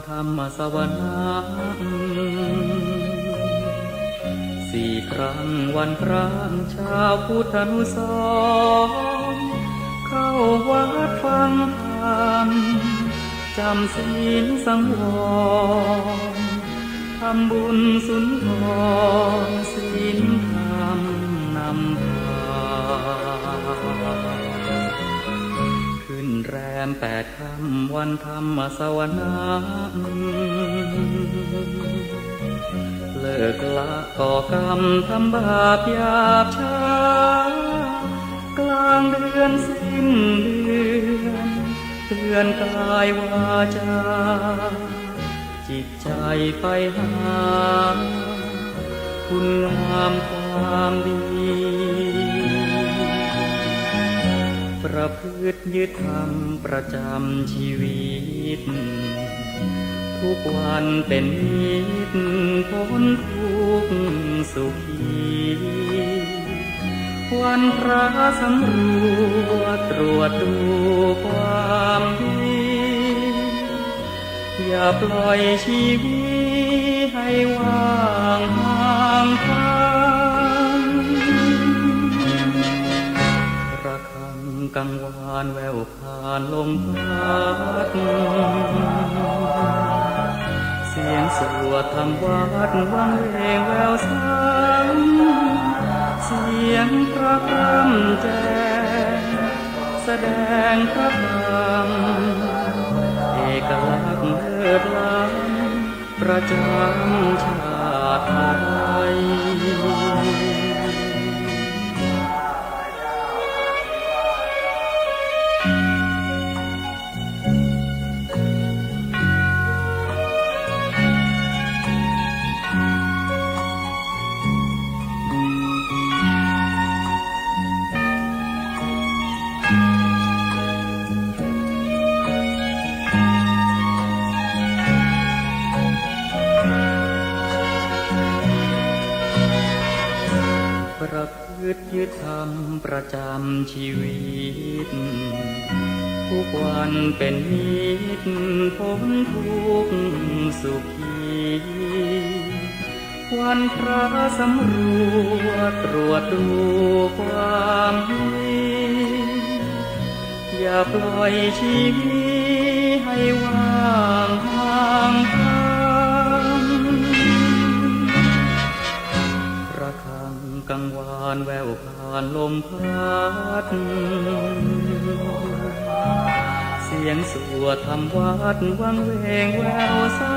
ธรรมสวนาสี่ครั้งวันพระชาวพุทธานุสรณ์เข้าวัดฟังธรรมจำศีลสังวรทำบุญสุนทรศีลธรรมนำพาขึ้นแรม8 ค่ำวันธรรมสวนาเลิกละก่อกรรมทำบาปหยาบช้ากลางเดือนสิ้นเดือนเตือนกายวาจาจิตใจไปหาคุณงามความดีประพฤติยึดธรรมประจำชีวิตทุกวันเป็นนิจพ้นทุกข์สุขีวันพระสำรวจตรวจดูความดีอย่าปล่อยชีวิตให้ว่างห่างทางระฆังกังวานแววผ่านลมพัดเสียงสวดธรรมวัดวังเวงแววสังเสียงพระพร่ำแจ้งแสดงพระธรรมเอกลักษณ์เลิศล้ำประจำชาติไทยประพฤติยึดธรรมประจำชีวิตทุกวันเป็นนิจพ้นทุกข์สุขีวันพระสำรวจตรวจดูความดีอย่าปล่อยชีวิตให้ว่างห่างทางระฆังกังวานแววผ่านลมพัดเสียงสวดธรรมวัดวังเวงแววซ้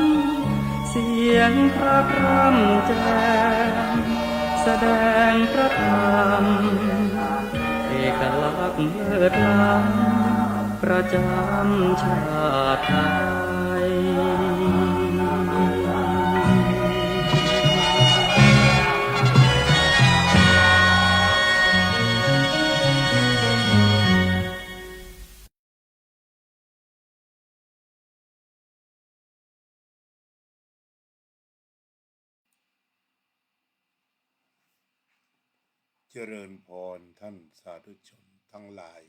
ำเสียงพระพร่ำแจ้งแสดงพระธรรมเอกลักษณ์เลิศล้ำประจำชาติไทยเจริญพรท่านสาธุชนทั้งหลาย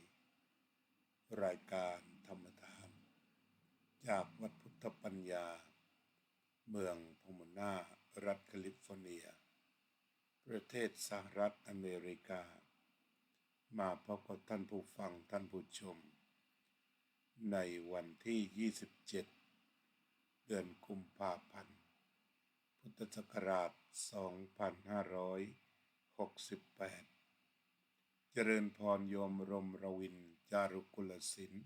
รายการธรรมทานจากวัดพุทธปัญญาเมืองพโมนารัฐแคลิฟอร์เนียประเทศสหรัฐอเมริกามาพบกับท่านผู้ฟังท่านผู้ชมในวันที่27เดือนกุมภาพันธ์พุทธศักราช2568เจริญพรโยมรมรวินจารุกุลศิลป์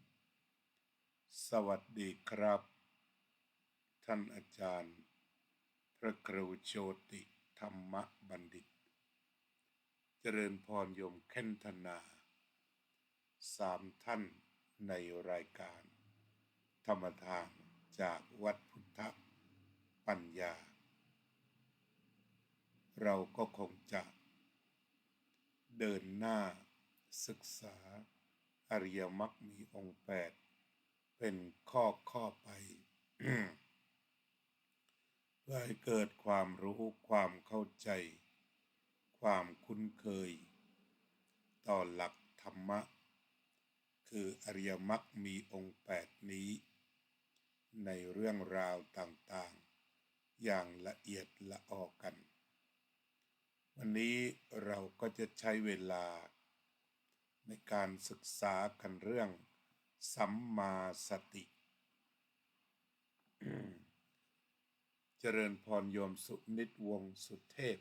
สวัสดีครับท่านอาจารย์พระครูโชติธรรมบัณฑิตเจริญพรโยมเค้นธนา3ท่านในรายการธรรมทานจากวัดพุทธปัญญาเราก็คงจะเดินหน้าศึกษาอริยมรรคมีองค์8เป็นข้อไป เพื่อให้เกิดความรู้ความเข้าใจความคุ้นเคยต่อหลักธรรมะคืออริยมรรคมีองค์8นี้ ในเรื่องราวต่างๆอย่างละเอียดละออกันวันนี้เราก็จะใช้เวลาในการศึกษากันเรื่องสัมมาสติ เจริญพรโยมสุนิตวงศ์สุเทพ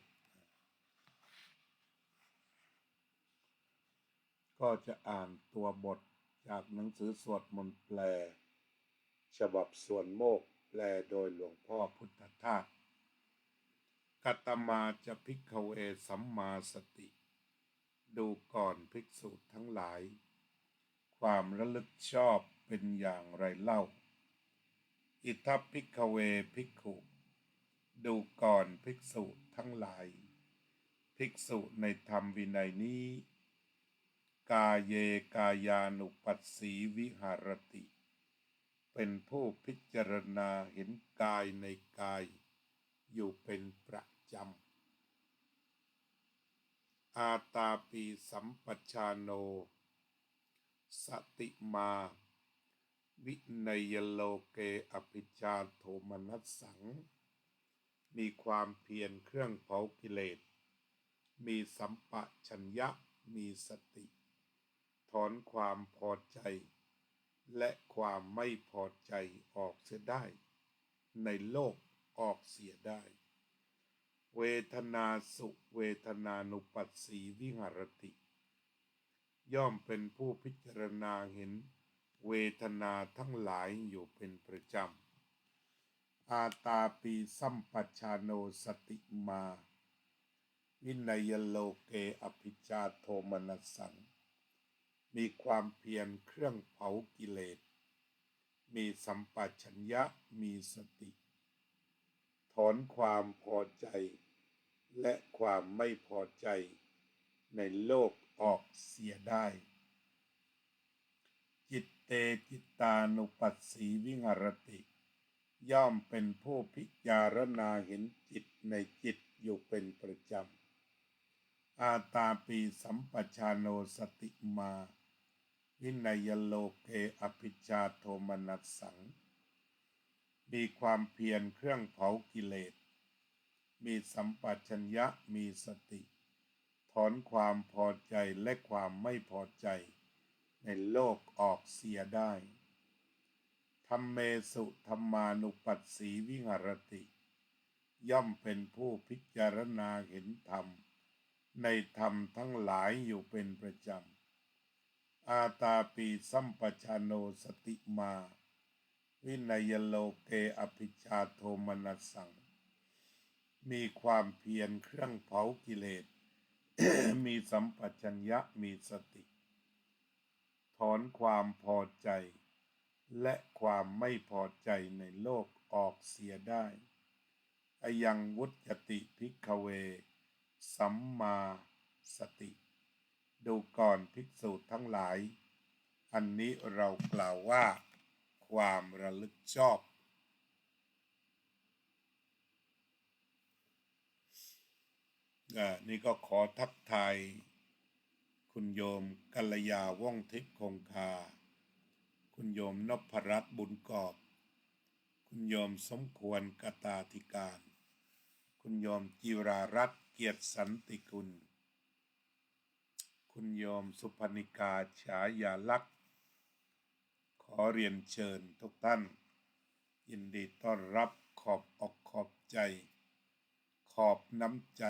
ก็จะอ่านตัวบทจากหนังสือสวดมนต์แปลฉบับส่วนโมกข์แปลโดยหลวงพ่อพุทธทาสกัตตมาจะภิกขเวสัมมาสติดูก่อนภิกษุทั้งหลายความระลึกชอบเป็นอย่างไรเล่าอิทัปภิกขเวภิกขุดูก่อนภิกษุทั้งหลายภิกษุในธรรมวินัยนี้กายเยกายานุปัสสีวิหารติเป็นผู้พิจารณาเห็นกายในกายอยู่เป็นประจำอาตาปีสัมปชาโนสติมาวินัยโลเกอภิชาโทมนัสสังมีความเพียรเครื่องเผากิเลสมีสัมปชัญญะมีสติถอนความพอใจและความไม่พอใจออกเสียได้ในโลกออกเสียได้เวทนาสุเวทนานุปัสสีวิหารติย่อมเป็นผู้พิจารณาเห็นเวทนาทั้งหลายอยู่เป็นประจำอาตาปีสัมปชาโนสติมาวินัยโลเกอภิชาโทมนัสสังมีความเพียรเครื่องเผากิเลสมีสัมปชัญญะมีสติถอนความพอใจและความไม่พอใจในโลกออกเสียได้จิตเตจิตานุปัสสีวิหารติย่อมเป็นผู้พิจารณาเห็นจิตในจิตอยู่เป็นประจำอาตาปีสัมปชาโนสติมาวินัยโลเกอภิชาโทมนัสสังมีความเพียรเครื่องเผากิเลสมีสัมปชัญญะมีสติถอนความพอใจและความไม่พอใจในโลกออกเสียได้ธัมเมสุธัมมานุปัสสีวิหารติย่อมเป็นผู้พิจารณาเห็นธรรมในธรรมทั้งหลายอยู่เป็นประจำอาตาปีสัมปชาโนสติมาวินัยโลเกอภิชาโทมนัสสังมีความเพียรเครื่องเผากิเลส มีสัมปชัญญะมีสติถอนความพอใจและความไม่พอใจในโลกออกเสียได้อยังวุจติภิกขเวสัมมาสติดูก่อนภิกษุทั้งหลายอันนี้เรากล่าวว่าความระลึกชอบนี่ก็ขอทักทายคุณโยมกัลยาว่องทิพย์คงคาคุณโยมนพรัตน์บุญกอบคุณโยมสมควรกตาธิการคุณโยมจิรารัตน์เกียรติสันติกุลคุณโยมสุพนิกาฉายาลักษณ์ขอเรียนเชิญทุกท่านยินดีต้อนรับขอบอกขอบใจขอบน้ำใจ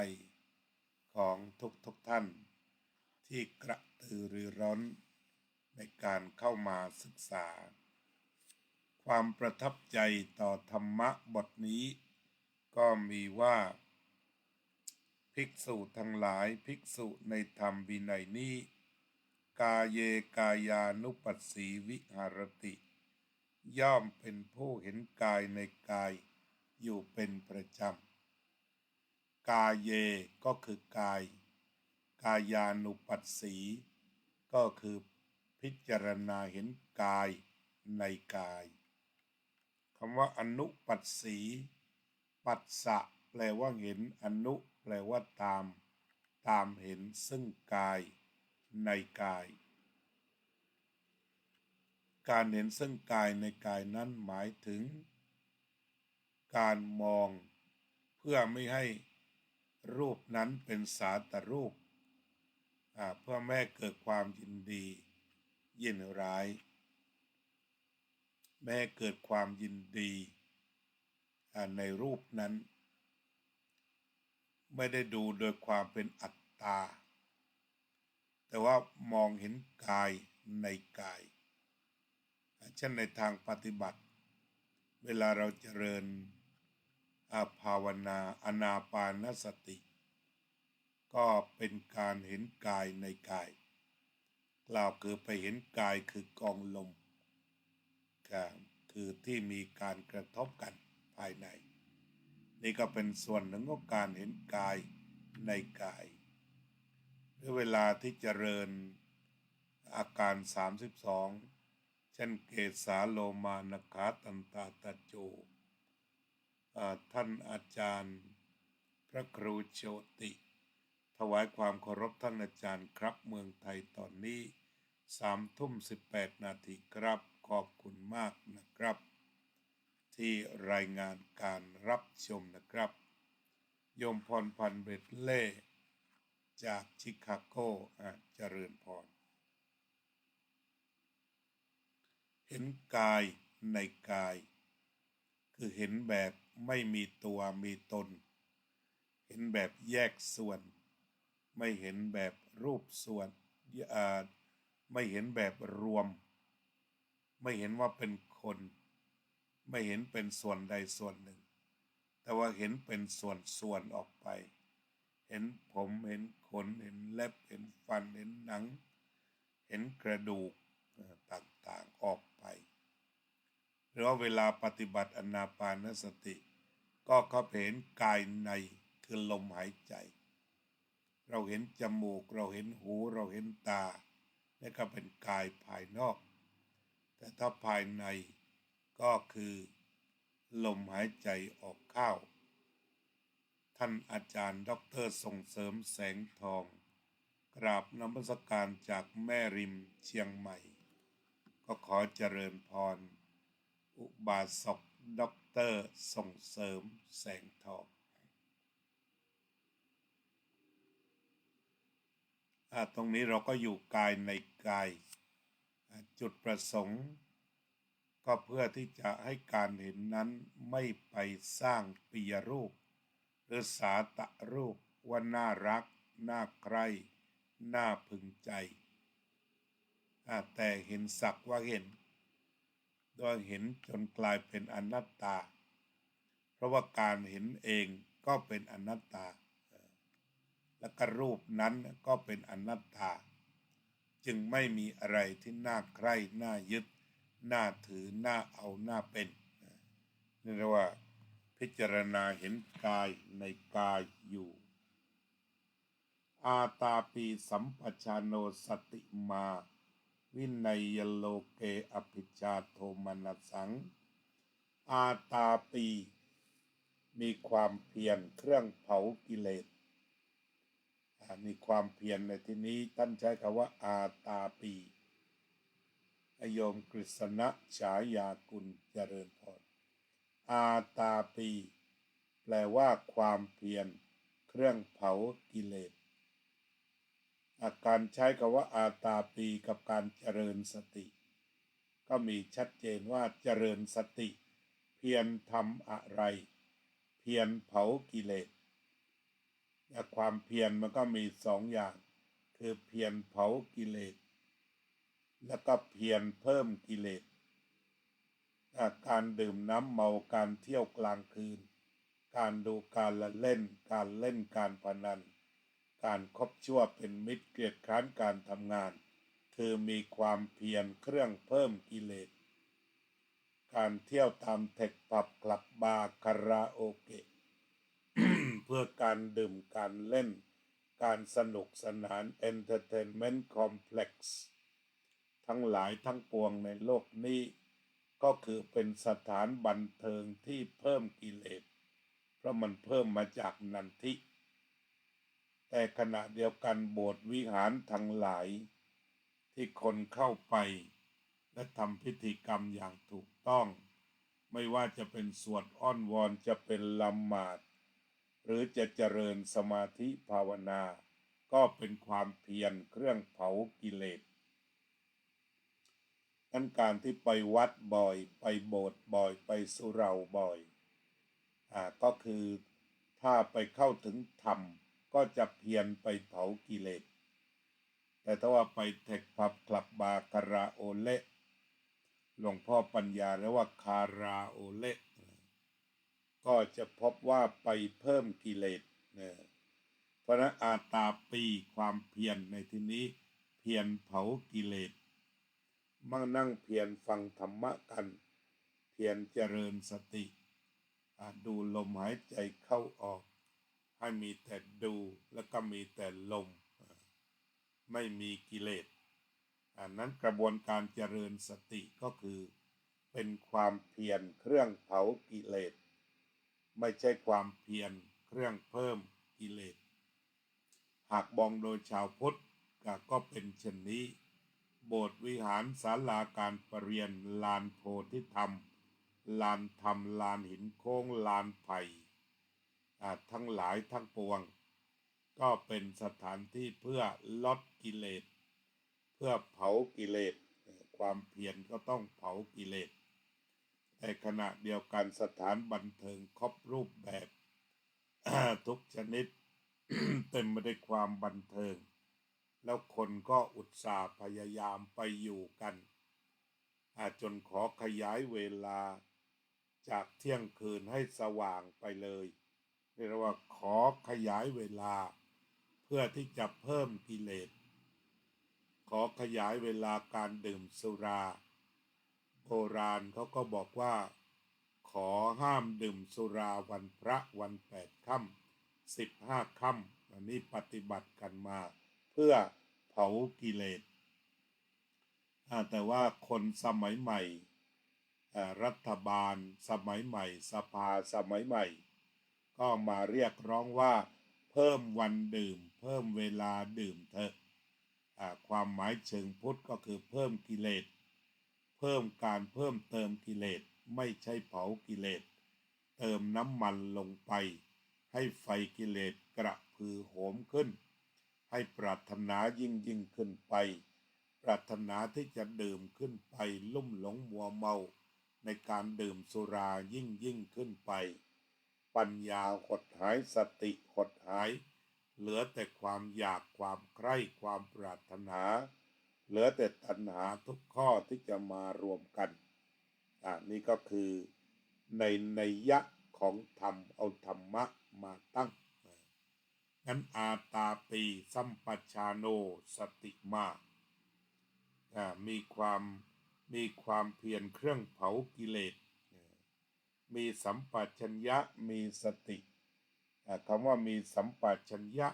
ของทุกท่านที่กระตือรือร้นในการเข้ามาศึกษาความประทับใจต่อธรรมะบทนี้ก็มีว่าภิกษุทั้งหลายภิกษุในธรรมวินัยนี้กายเยกายานุปัสสีวิหารติย่อมเป็นผู้เห็นกายในกายอยู่เป็นประจำกายเยก็คือกายกายานุปัสสีก็คือพิจารณาเห็นกายในกายคำว่าอนุปัสสีปัสสะแปลว่าเห็นอนุแปลว่าตามเห็นซึ่งกายในกาย การเห็นซึ่งกายในกายนั้นหมายถึงการมองเพื่อไม่ให้รูปนั้นเป็นสาตรูปเพื่อไม่ให้เกิดความยินดียินร้ายไม่ให้เกิดความยินดีในรูปนั้นไม่ได้ดูโดยความเป็นอัตตาแต่ว่ามองเห็นกายในกายเช่นในทางปฏิบัติเวลาเราเจริญภาวนาอานาปานสติก็เป็นการเห็นกายในกายกล่าวคือไปเห็นกายคือกองลมคือที่มีการกระทบกันภายในนี่ก็เป็นส่วนหนึ่งของการเห็นกายในกายหรือเวลาที่เจริญอาการ32เช่นเกสาโลมานขาตันตาตะโจท่านอาจารย์พระครูโชติถวายความเคารพท่านอาจารย์ครับเมืองไทยตอนนี้3:18 นาทีครับขอบคุณมากนะครับที่รายงานการรับชมนะครับโยมพรพันธ์เบตเล่จากชิคาโกเจริญพรเห็นกายในกายคือเห็นแบบไม่มีตัวมีตนเห็นแบบแยกส่วนไม่เห็นแบบรูปส่วนไม่เห็นแบบรวมไม่เห็นว่าเป็นคนไม่เห็นเป็นส่วนใดส่วนหนึ่งแต่ว่าเห็นเป็นส่วนออกไปเห็นผมเห็นขนเห็นเล็บเห็นฟันเห็นหนังเห็นกระดูกต่างๆออกไปหรือว่าเวลาปฏิบัติอานาปานสติก็เข้าไปเห็นกายในคือลมหายใจเราเห็นจมูกเราเห็นหูเราเห็นตานี่ก็เป็นกายภายนอกแต่ถ้าภายในก็คือลมหายใจออกเข้าท่านอาจารย์ดร.ส่งเสริมแสงทองกราบนมัสการจากแม่ริมเชียงใหม่ก็ขอเจริญพรอุบาสกดร.ส่งเสริมแสงทองตรงนี้เราก็อยู่กายในกายจุดประสงค์ก็เพื่อที่จะให้การเห็นนั้นไม่ไปสร้างปิยรูปหรือสาตะรูปว่าน่ารักน่าใคร่น่าพึงใจแต่เห็นสักว่าเห็นโดยเห็นจนกลายเป็นอนัตตาเพราะว่าการเห็นเองก็เป็นอนัตตาและก็รูปนั้นก็เป็นอนัตตาจึงไม่มีอะไรที่น่าใคร่น่ายึดน่าถือน่าเอาน่าเป็นนี่เรียกว่าพิจารณาเห็นกายในกายอยู่อาตาปีสัมปชานโนสติมาวินัยโลเกอภิชาโทมนัสสังอาตาปีมีความเพียรเครื่องเผากิเลสมีความเพียรในที่นี้ท่านใช้คำว่าอาตาปีโยมกฤษณะฉายากุลเจริญพรอาตาปีแปลว่าความเพียรเครื่องเผากิเลสการใช้คำว่าอาตาปีกับการเจริญสติก็มีชัดเจนว่าเจริญสติเพียรทำอะไรเพียรเผากิเลสความเพียรมันก็มีสองอย่างคือเพียรเผากิเลสแล้วก็เพียรเพิ่มกิเลสการดื่มน้ำเมาการเที่ยวกลางคืนการดูการละเล่นการเล่นการพนันการคบชั่วเป็นมิตรเกลียดคร้านการทำงานคือมีความเพียรเครื่องเพิ่มกิเลสการเที่ยวตามเทคผับคลับบาร์คาราโอเกะ เพื่อการดื่มการเล่นการสนุกสนาน Entertainment Complex ทั้งหลายทั้งปวงในโลกนี้ก็คือเป็นสถานบันเทิงที่เพิ่มกิเลสเพราะมันเพิ่มมาจากนันทิแต่ขณะเดียวกันโบสถ์วิหารทั้งหลายที่คนเข้าไป และทำพิธีกรรมอย่างถูกต้องไม่ว่าจะเป็นสวดอ้อนวอนจะเป็นละหมาดหรือจะเจริญสมาธิภาวนาก็เป็นความเพียรเครื่องเผากิเลสนั้นการที่ไปวัดบ่อยไปโบสถ์บ่อยไปสุเหร่าบ่อยก็คือถ้าไปเข้าถึงธรรมก็จะเพียรไปเผากิเลสแต่ถ้าว่าไปเทคผับคลับบาคาราโอเละหลวงพ่อปัญญาเรียกว่าคาราโอเละก็จะพบว่าไปเพิ่มกิเลสเพราะนั้นอาตาปีความเพียรในที่นี้เพียรเผากิเลสมั่งนั่งเพียรฟังธรรมะกันเพียรเจริญสติดูลมหายใจเข้าออกให้มีแต่ดูแล้วก็มีแต่ลมไม่มีกิเลสนั้นกระบวนการเจริญสติก็คือเป็นความเพียรเครื่องเผากิเลสไม่ใช่ความเพียรเครื่องเพิ่มกิเลสหากมองโดยชาวพุทธก็เป็นเช่นนี้โบสถ์วิหารศาลาการประเรียนลานโพธิธรรมลานธรรมลานหินโค้งลานไผ่ทั้งหลายทั้งปวงก็เป็นสถานที่เพื่อลดกิเลสเพื่อเผากิเลสความเพียรก็ต้องเผากิเลสแต่ขณะเดียวกันสถานบันเทิงครบรูปแบบ ทุกชนิด เต็มไปด้วยความบันเทิงแล้วคนก็อุตส่าห์พยายามไปอยู่กันจนขอขยายเวลาจากเที่ยงคืนให้สว่างไปเลยเรียกว่าขอขยายเวลาเพื่อที่จะเพิ่มกิเลสขอขยายเวลาการดื่มสุราโบราณเขาก็บอกว่าขอห้ามดื่มสุราวันพระวัน8 ค่ำ15 ค่ำอันนี้ปฏิบัติกันมาเพื่อเผากิเลสแต่ว่าคนสมัยใหม่รัฐบาลสมัยใหม่สภาสมัยใหม่ก็มาเรียกร้องว่าเพิ่มวันดื่มเพิ่มเวลาดื่มเถอะความหมายเชิงพุทธก็คือเพิ่มกิเลสเพิ่มการเพิ่มเติมกิเลสไม่ใช่เผากิเลสเติมน้ำมันลงไปให้ไฟกิเลสกระพือโหมขึ้นให้ปรารถนายิ่งขึ้นไปปรารถนาที่จะดื่มขึ้นไปลุ่มหลงมัวเมาในการดื่มสุรายิ่งขึ้นไปปัญญาหดหายสติหดหายเหลือแต่ความอยากความใคร่ความปรารถนาเหลือแต่ตัณหาทุกข้อที่จะมารวมกันนี่ก็คือในนัยยะของธรรมเอาธรรมะมาตั้งงั้นอาตาปีสัมปชาโนสติมามีความเพียรเครื่องเผากิเลสมีสัมปชัญญะมีสติคำว่ามีสัมปชัญญะ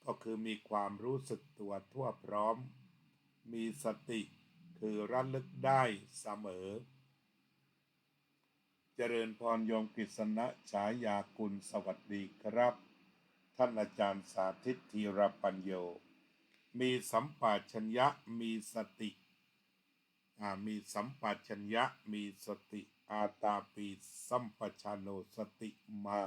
ก็คือมีความรู้สึกตัวทั่วพร้อมมีสติคือระลึกได้เสมอเจริญพรโยมกฤษณะฉายากุลสวัสดีครับท่านอาจารย์สาธิตธีรปัญโยมีสัมปชัญญะมีสติมีสัมปชัญญะมีสติอาตาปีสัมปชาโนสติมา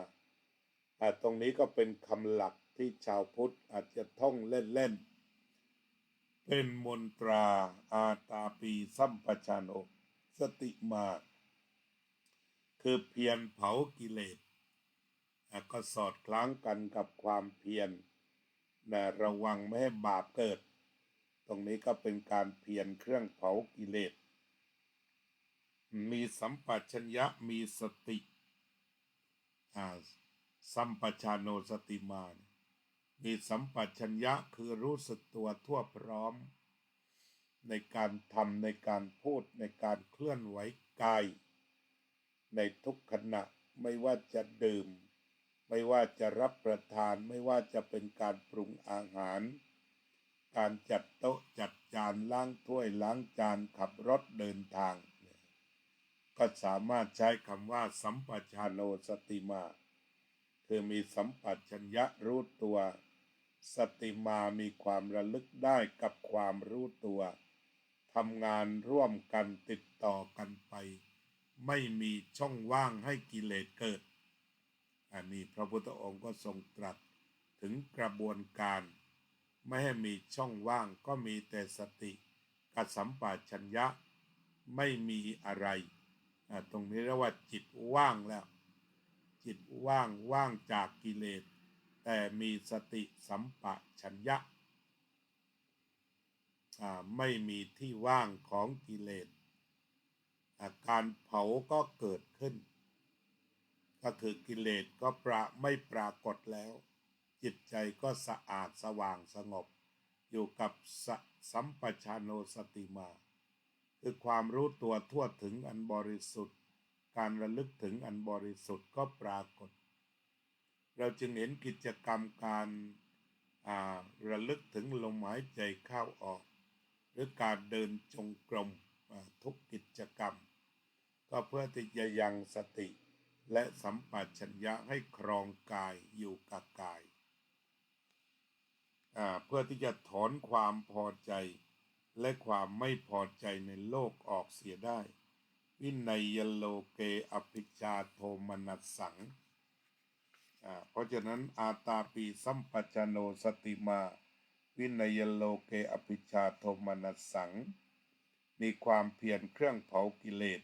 ตรงนี้ก็เป็นคำหลักที่ชาวพุทธอาจจะท่องเล่นเป็นมนตราอาตาปีสัมปชาโนสติมาคือเพียรเผากิเลสก็สอดคล้องกันกับความเพียรระวังไม่ให้บาปเกิดตรงนี้ก็เป็นการเพียรเครื่องเผากิเลสมีสัมปชัญญะมีสติสัมปชาโนสติมามีสัมปชัญญะคือรู้สึกตัวทั่วพร้อมในการทำในการพูดในการเคลื่อนไหวกายในทุกขณะไม่ว่าจะดื่มไม่ว่าจะรับประทานไม่ว่าจะเป็นการปรุงอาหารการจัดโต๊ะจัดจานล้างถ้วยล้างจานขับรถเดินทางก็สามารถใช้คำว่าสัมปชาโนสติมาคือมีสัมปชัญญะรู้ตัวสติมามีความระลึกได้กับความรู้ตัวท ทำงานร่วมกันติดต่อกันไปไม่มีช่องว่างให้กิเลสเกิดอันนี้พระพุทธองค์ก็ทรงตรัสถึงกระบวนการไม่ให้มีช่องว่างก็มีแต่สติกับสัมปชัญญะไม่มีอะไรตรงนี้เรียกว่าจิตว่างแล้วจิตว่างจากกิเลสแต่มีสติสัมปชัญญะไม่มีที่ว่างของกิเลสการเผาก็เกิดขึ้นก็คือกิเลสก็ไม่ปรากฏแล้วจิตใจก็สะอาดสว่างสงบอยู่กับสัมปชัญโนสติมาคือความรู้ตัวทั่วถึงอันบริสุทธิ์การระลึกถึงอันบริสุทธิ์ก็ปรากฏเราจึงเห็นกิจกรรมการระลึกถึงลมหายใจเข้าออกหรือการเดินจงกรมทุกกิจกรรมก็เพื่อที่จะยังสติและสัมปชัญญะให้ครองกายอยู่กับกายเพื่อที่จะถอนความพอใจและความไม่พอใจในโลกออกเสียได้วินัยโลเกอภิชาโทมนัสสังเพราะฉะนั้นอาตาปีสัมปชัญโนสติมาวินัยโลเกอภิชาโทมนัสสังมีความเพียรเครื่องเผากิเลส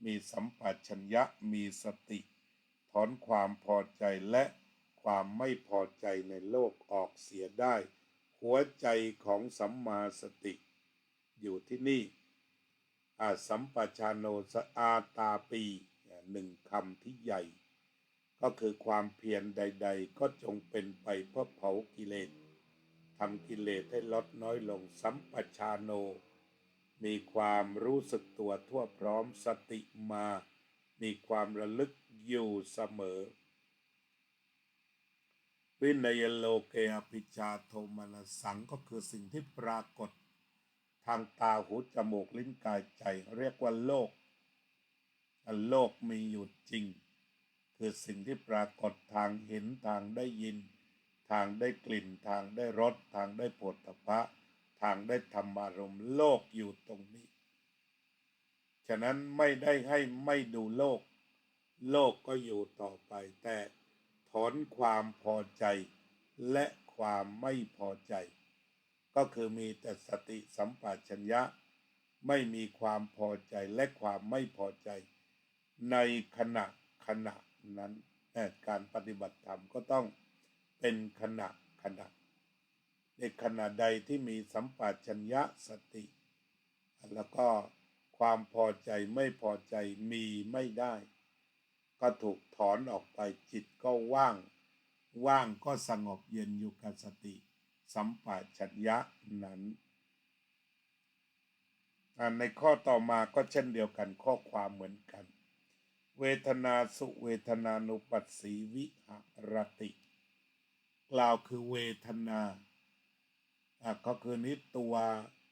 มีสัมปชัญญะมีสติถอนความพอใจและความไม่พอใจในโลกออกเสียได้หัวใจของสัมมาสติอยู่ที่นี่สัมปชัญโนอาตาปีหนึ่งคำที่ใหญ่ก็คือความเพียรใดๆก็จงเป็นไปเพื่อเผากิเลสทำกิเลสให้ลดน้อยลงสัมปชัญโนมีความรู้สึกตัวทั่วพร้อมสติมามีความระลึกอยู่เสมอวินัยโลเกอภิชาโทมนัสสังก็คือสิ่งที่ปรากฏทางตาหูจมูกลิ้นกายใจเรียกว่าโลกโลกมีอยู่จริงคือสิ่งที่ปรากฏทางเห็นทางได้ยินทางได้กลิ่นทางได้รสทางได้โผฏฐัพพะทางได้ธรรมารมณ์โลกอยู่ตรงนี้ฉะนั้นไม่ได้ให้ไม่ดูโลกโลกก็อยู่ต่อไปแต่ถอนความพอใจและความไม่พอใจก็คือมีแต่สติสัมปชัญญะไม่มีความพอใจและความไม่พอใจในขณะนั้นการปฏิบัติธรรมก็ต้องเป็นขณะในขณะใดที่มีสัมปชัญญะสติแล้วก็ความพอใจไม่พอใจมีไม่ได้ก็ถูกถอนออกไปจิตก็ว่างก็สงบเย็นอยู่กับสติสัมปชัญญะนั้นในข้อต่อมาก็เช่นเดียวกันข้อความเหมือนกันเวทนาสุเวทนานุปัสสีวิหรติกล่าวคือเวทนาก็คือนี้ตัว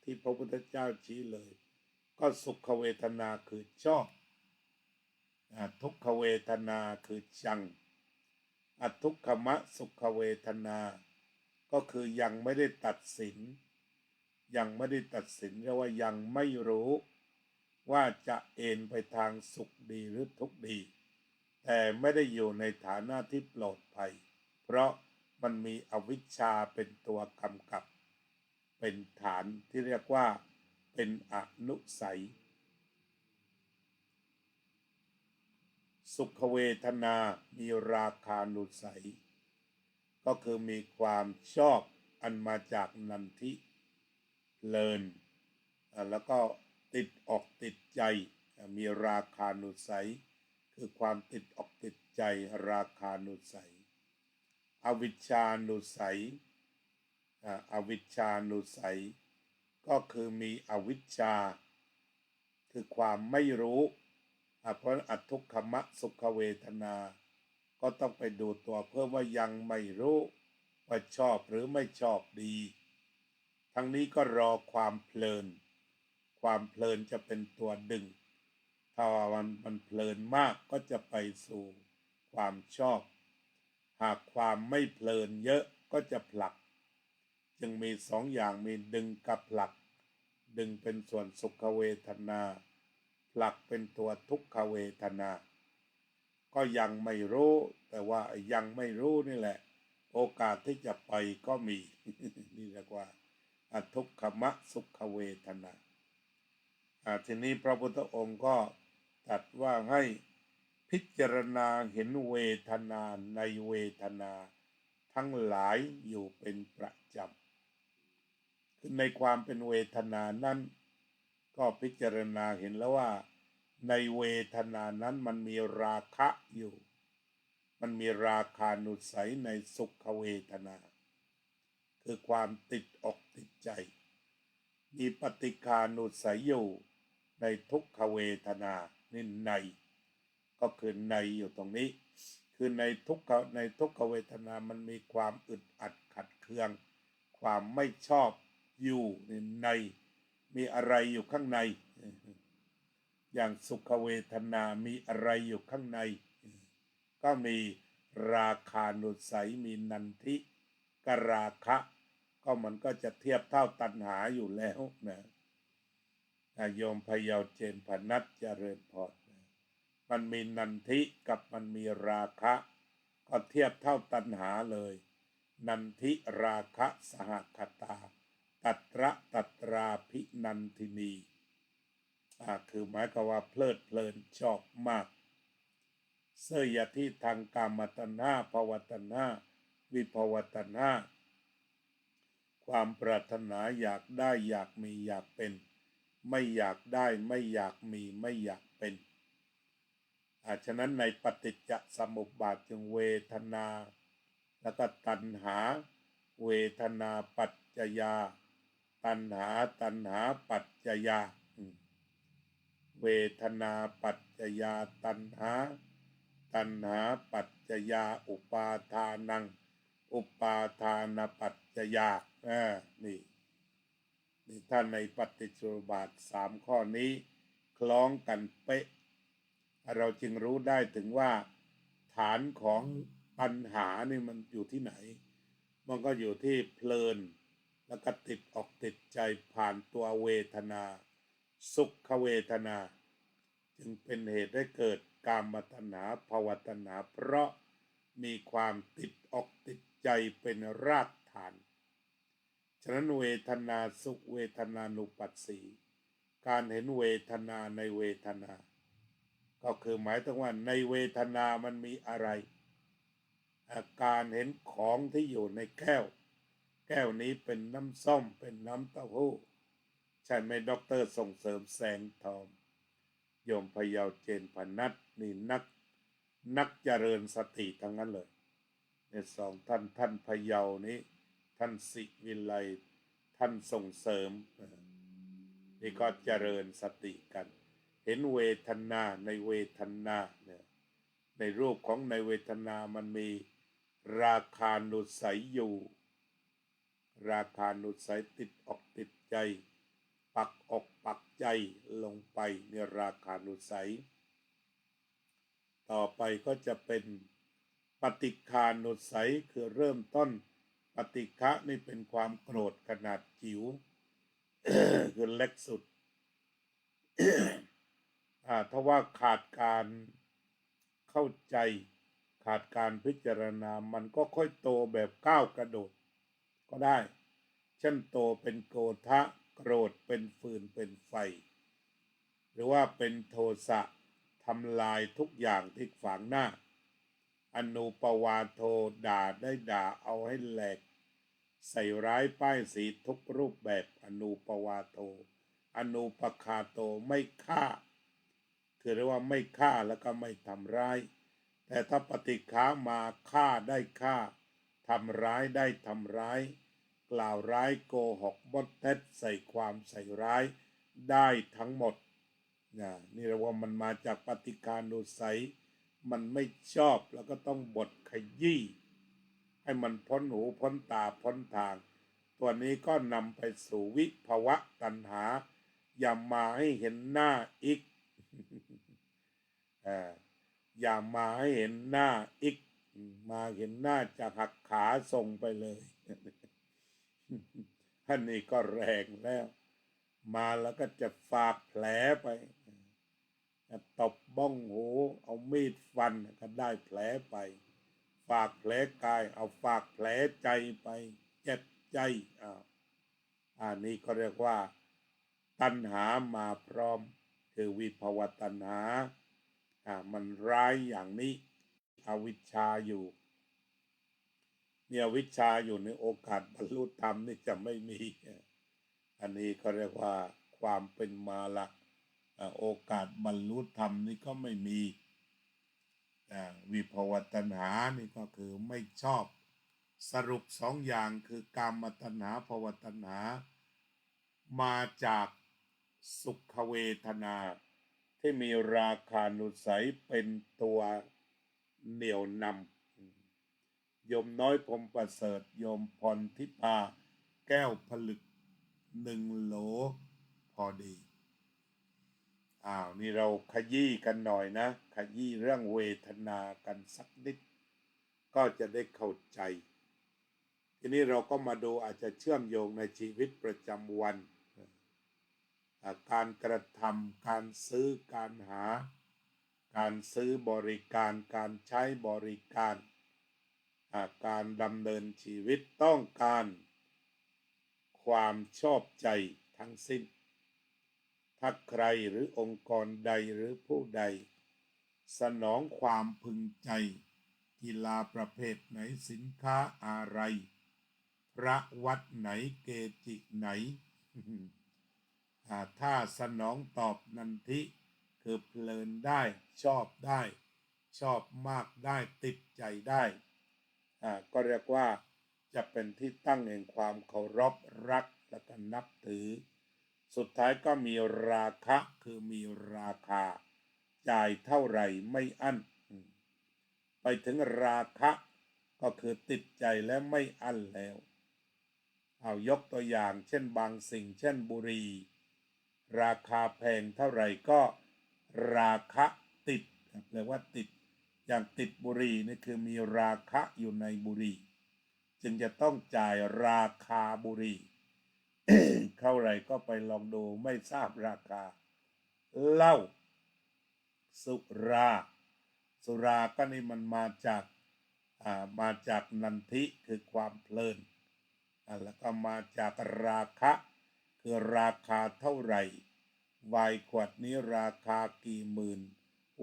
ที่พระพุทธเจ้าชี้เลยก็สุขเวทนาคือชอบทุกขเวทนาคือชังอทุกขมะสุขเวทนาก็คือยังไม่ได้ตัดสินเรียกว่ายังไม่รู้ว่าจะเอนไปทางสุขดีหรือทุกข์ดีแต่ไม่ได้อยู่ในฐานะที่ปลอดภัยเพราะมันมีอวิชชาเป็นตัวกำกับเป็นฐานที่เรียกว่าเป็นอนุสัยสุขเวทนามีราคานุสัยก็คือมีความชอบอันมาจากนันทิเพลินแล้วก็ติดอกติดใจมีราคานุสัยคือความติดอกติดใจราคานุสัยอวิชชานุสัยก็คือมีอวิชชาคือความไม่รู้เพราะอทุกขมะสุขเวทนาก็ต้องไปดูตัวเพื่อว่ายังไม่รู้ว่าชอบหรือไม่ชอบดีทั้งนี้ก็รอความเพลินจะเป็นตัวดึงถ้ามันเพลินมากก็จะไปสู่ความชอบหากความไม่เพลินเยอะก็จะผลักจึงมีสองอย่างมีดึงกับผลัก ดึงเป็นส่วนสุขเวทนาผลักเป็นตัวทุกขเวทนาก็ยังไม่รู้แต่ว่ายังไม่รู้นี่แหละโอกาสที่จะไปก็มี นี่เรียกว่าอทุกขมะสุขเวทนาทีนี้พระพุทธองค์ก็ตรัสว่าให้พิจารณาเห็นเวทนาในเวทนาทั้งหลายอยู่เป็นประจำคือในความเป็นเวทนานั้นก็พิจารณาเห็นแล้วว่าในเวทนานั้นมันมีราคะอยู่มันมีราคานุสัยในสุขเวทนาคือความติดอกติดใจมีปฏิฆานุสัยอยู่ในทุกขเวทนานี่ในก็คือในอยู่ตรงนี้คือในทุกขเวทนามันมีความอึดอัดขัดเคืองความไม่ชอบอยู่ในมีอะไรอยู่ข้างในอย่างสุขเวทนามีอะไรอยู่ข้างในก็มีราคานุสัยมีนันทิกราคะก็มันก็จะเทียบเท่าตัณหาอยู่แล้วนะโยมพยาวเจนพนัสเจริญพรมันมีนันทิกับมันมีราคะก็เทียบเท่าตัณหาเลยนันทิราคะสหคตาตัตราภินันทินีคือหมายความว่าเพลิดเพลินชอบมากเสยที่ทางกามตัณหาภวตัณหาวิภวตัณหาความปรารถนาอยากได้อยากมีอยากเป็นไม่อยากได้ไม่อยากมีไม่อยากเป็นฉะนั้นในปฏิจจสมุปบาทจึงเวทนาแล้วก็ตัณหาเวทนาปัจจยาตัณหาปัจจยาเวทนาปัจจยาตัณหาปัจจยาอุปาทานังอุปาทานปัจจยานี่ท่านในปฏิจจสมุปบาท3ข้อนี้คล้องกันเป๊ะเราจึงรู้ได้ถึงว่าฐานของปัญหานี่มันอยู่ที่ไหนมันก็อยู่ที่เพลินแล้วก็ติดอกติดใจผ่านตัวเวทนาสุขเวทนาจึงเป็นเหตุให้เกิดกามตัณหาภวตัณหาเพราะมีความติดอกติดใจเป็นรากฐานฉะนั้นเวทนาสุขเวทนานุปัสสีการเห็นเวทนาในเวทนาก็คือหมายถึงว่าในเวทนามันมีอะไรการเห็นของที่อยู่ในแก้วนี้เป็นน้ำส้มเป็นน้ำเต้าหู้ใช่ไหมด็อกเตอร์ส่งเสริมแสงทองโยมพยาวเจนพนัสนี่นักเจริญสติทั้งนั้นเลยใน2ท่านพยาวนี้ท่านศิวิไลท่านส่งเสริมนี่ก็เจริญสติกันเห็นเวทนาในเวทนาเนี่ยในรูปของในเวทนามันมีราคานุสัยอยู่ราคานุสัยติดอกติดใจปักอกปักใจลงไปในราคานุสัยต่อไปก็จะเป็นปฏิฆานุสัยคือเริ่มต้นปฏิฆะนี่เป็นความโกรธขนาดจิ๋ว คือเล็กสุด ถ้าว่าขาดการเข้าใจขาดการพิจารณามันก็ค่อยโตแบบก้าวกระโดดก็ได้เช่นโตเป็นโกฏะโกรธเป็นฟืนเป็นไฟหรือว่าเป็นโทสะทำลายทุกอย่างที่ขวางหน้าอนุปวาโทด่าเอาให้แหลกใส่ร้ายป้ายสีทุกรูปแบบอนุปวาโทอนุปคาโตไม่ฆ่าคือเรียกว่าไม่ฆ่าแล้วก็ไม่ทำร้ายแต่ถ้าปฏิฆามาฆ่าได้ฆ่าทำร้ายได้ทำร้ายกล่าวร้ายโกหกบดเท็จใส่ความใส่ร้ายได้ทั้งหมดนี่เรียกว่ามันมาจากปฏิฆานุสัยมันไม่ชอบแล้วก็ต้องบดขยี้ให้มันพ้นหูพ้นตาพ้นทางตัวนี้ก็นำไปสู่วิภวะตัณหาอย่ามาให้เห็นหน้าอีก อย่ามาให้เห็นหน้าอีกมาเห็นหน้าจะหักขาส่งไปเลย ท่านนี้ก็แรงแล้ว มาแล้วก็จะฝากแผลไปตบบ้องหูเอามีดฟันก็ได้แผลไปฝากแผลกายเอาฝากแผลใจไปเจ็บใจอันนี้ก็เรียกว่าตัณหามาพร้อมคือวิภวตัณหามันร้ายอย่างนี้อวิชชาอยู่เนี่ยวิชาอยู่ในโอกาสบรรลุธรรมนี่จะไม่มีอันนี้ก็เรียกว่าความเป็นมาละโอกาสบรรลุธรรมนี่ก็ไม่มีวิภวตัณหานี่ก็คือไม่ชอบสรุปสองอย่างคือกามตัณหาภวตัณหามาจากสุขเวทนาที่มีราคานุสัยเป็นตัวเหนี่ยวนำโยมน้อยพรหมประเสริฐโยมพรทิพาแก้วผลึก1 โหลพอดีนี่เราขยี้กันหน่อยนะขยี้เรื่องเวทนากันสักนิดก็จะได้เข้าใจทีนี้เราก็มาดูอาจจะเชื่อมโยงในชีวิตประจำวันการกระทำการซื้อการหาการซื้อบริการการใช้บริการการดำเนินชีวิตต้องการความชอบใจทั้งสิ้นถ้าใครหรือองค์กรใดหรือผู้ใดสนองความพึงใจกีฬาประเภทไหนสินค้าอะไรพระวัดไหนเกจิไหน ถ้าสนองตอบนันทิคือเพลินได้ชอบได้ชอบมากได้ติดใจได้ก็เรียกว่าจะเป็นที่ตั้งแห่งความเคารพรักและก็นับถือสุดท้ายก็มีราคะคือมีราคาจ่ายเท่าไหร่ไม่อั้นไปถึงราคะก็คือติดใจและไม่อั้นแล้วเอายกตัวอย่างเช่นบางสิ่งเช่นบุหรี่ราคาแพงเท่าไหร่ก็ราคะติดแปลว่าติดอย่างติดบุหรี่นี่คือมีราคะอยู่ในบุหรี่จึงจะต้องจ่ายราคาบุหรี่ เท่าไหร่ก็ไปลองดูไม่ทราบราคาเหล้าสุราก็นี่มันมาจากนันทิคือความเพลินแล้วก็มาจากราคะคือราคาเท่าไหร่ไวน์ขวดนี้ราคากี่หมื่น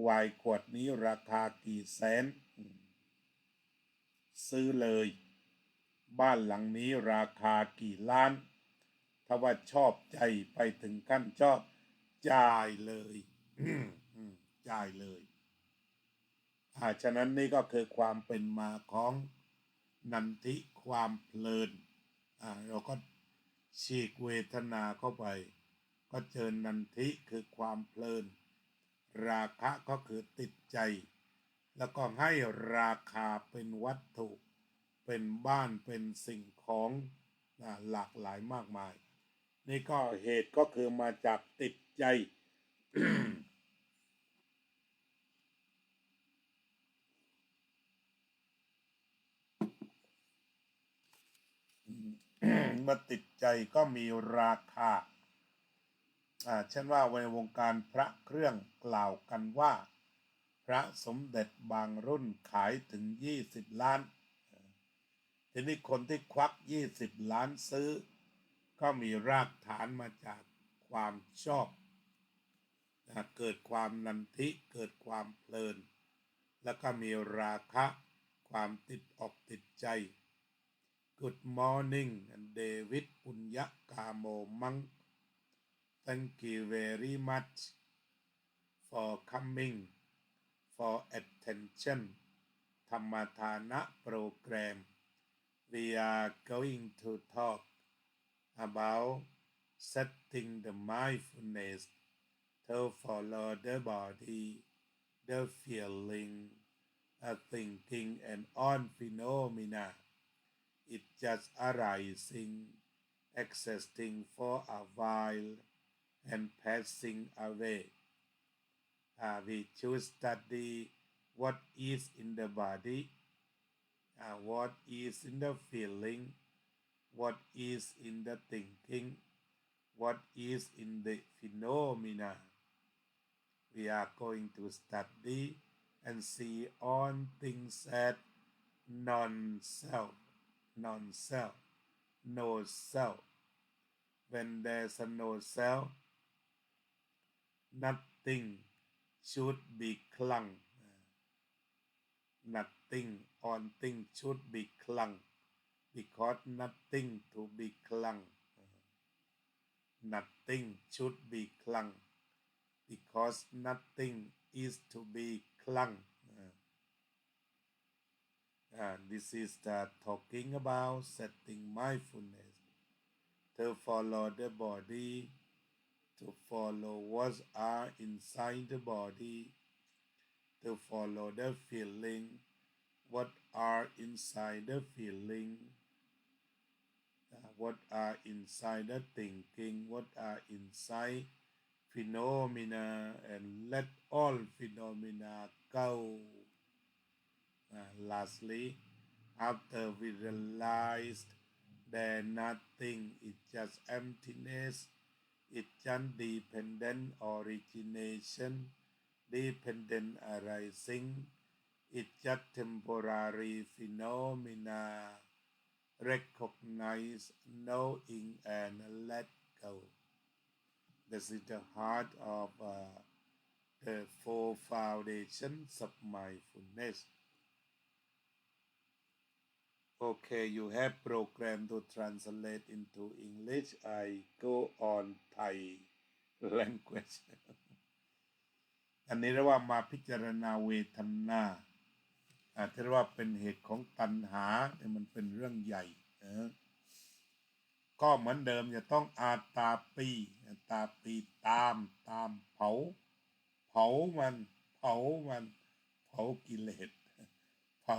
ไวน์ขวดนี้ราคากี่แสนซื้อเลยบ้านหลังนี้ราคากี่ล้านถ้าว่าชอบใจไปถึงขั้นชอบจ่ายเลยจ่ายเลยฉะนั้นนี่ก็คือความเป็นมาของนันทิความเพลินเราก็ฉีกเวทนาเข้าไปก็เจอนันทิคือความเพลินราคะก็คือติดใจแล้วก็ให้ราคาเป็นวัตถุเป็นบ้านเป็นสิ่งของหลากหลายมากมายนี่ก็เหตุก็คือมาจากติดใจ เมื่อติดใจก็มีราคาเช่นว่าในวงการพระเครื่องกล่าวกันว่าพระสมเด็จบางรุ่นขายถึง20 ล้านทีนี้คนที่ควัก20 ล้านซื้อก็มีรากฐานมาจากความชอบเกิดความนันทิเกิดความเพลินแล้วก็มีราคะความติดอกติดใจ Good morning David ปุญญกาโมมัง Thank you very much for coming for attention ธรรมทานะโปรแกรม We are going to talk about setting the mindfulness to follow the body, the feeling, thinking and all phenomena. It just arising, existing for a while and passing away. We should study what is in the body, what is in the feeling, what is in the thinking, what is in the phenomena. We are going to study and see on things that non-self, non-self, no self. When there's a no self, nothing should be clung. Nothing on thing should be clung, because nothing to be clung. Nothing should be clung, because nothing is to be clung. This is the talking about setting mindfulness to follow the body, to follow what are inside the body, to follow the feeling, what are inside the feeling, what are inside the thinking, what are inside phenomena, and let all phenomena go. Lastly, after we realized that nothing is just emptiness, it's just dependent origination, dependent arising, it's just temporary phenomena. Recognize, knowing, and let go. This is the heart of the four foundations of mindfulness. Okay, you have program to translate into English. I go on Thai language. อันนี้เรียกว่ามาพิจารณาเวทนาที่เรียกว่าเป็นเหตุของตัณหาแต่มันเป็นเรื่องใหญ่ก็เหมือนเดิมจะต้องอาตาปีตามเผามันเผากิเลสเผ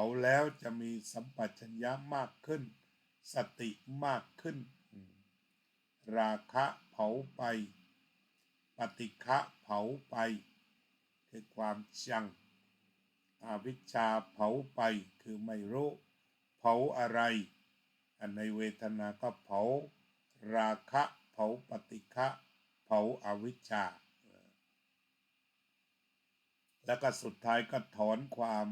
าแล้วจะมีสัมปชัญญะมากขึ้นสติมากขึ้นราคะเผาไปปฏิฆะเผาไปคือความชังอวิชชาเผาไปคือไม่รู้เผาอะไรในเวทนาก็เผาราคะเผาปฏิฆะเผาอวิชชาแล้วก็สุดท้ายก็ถอนความ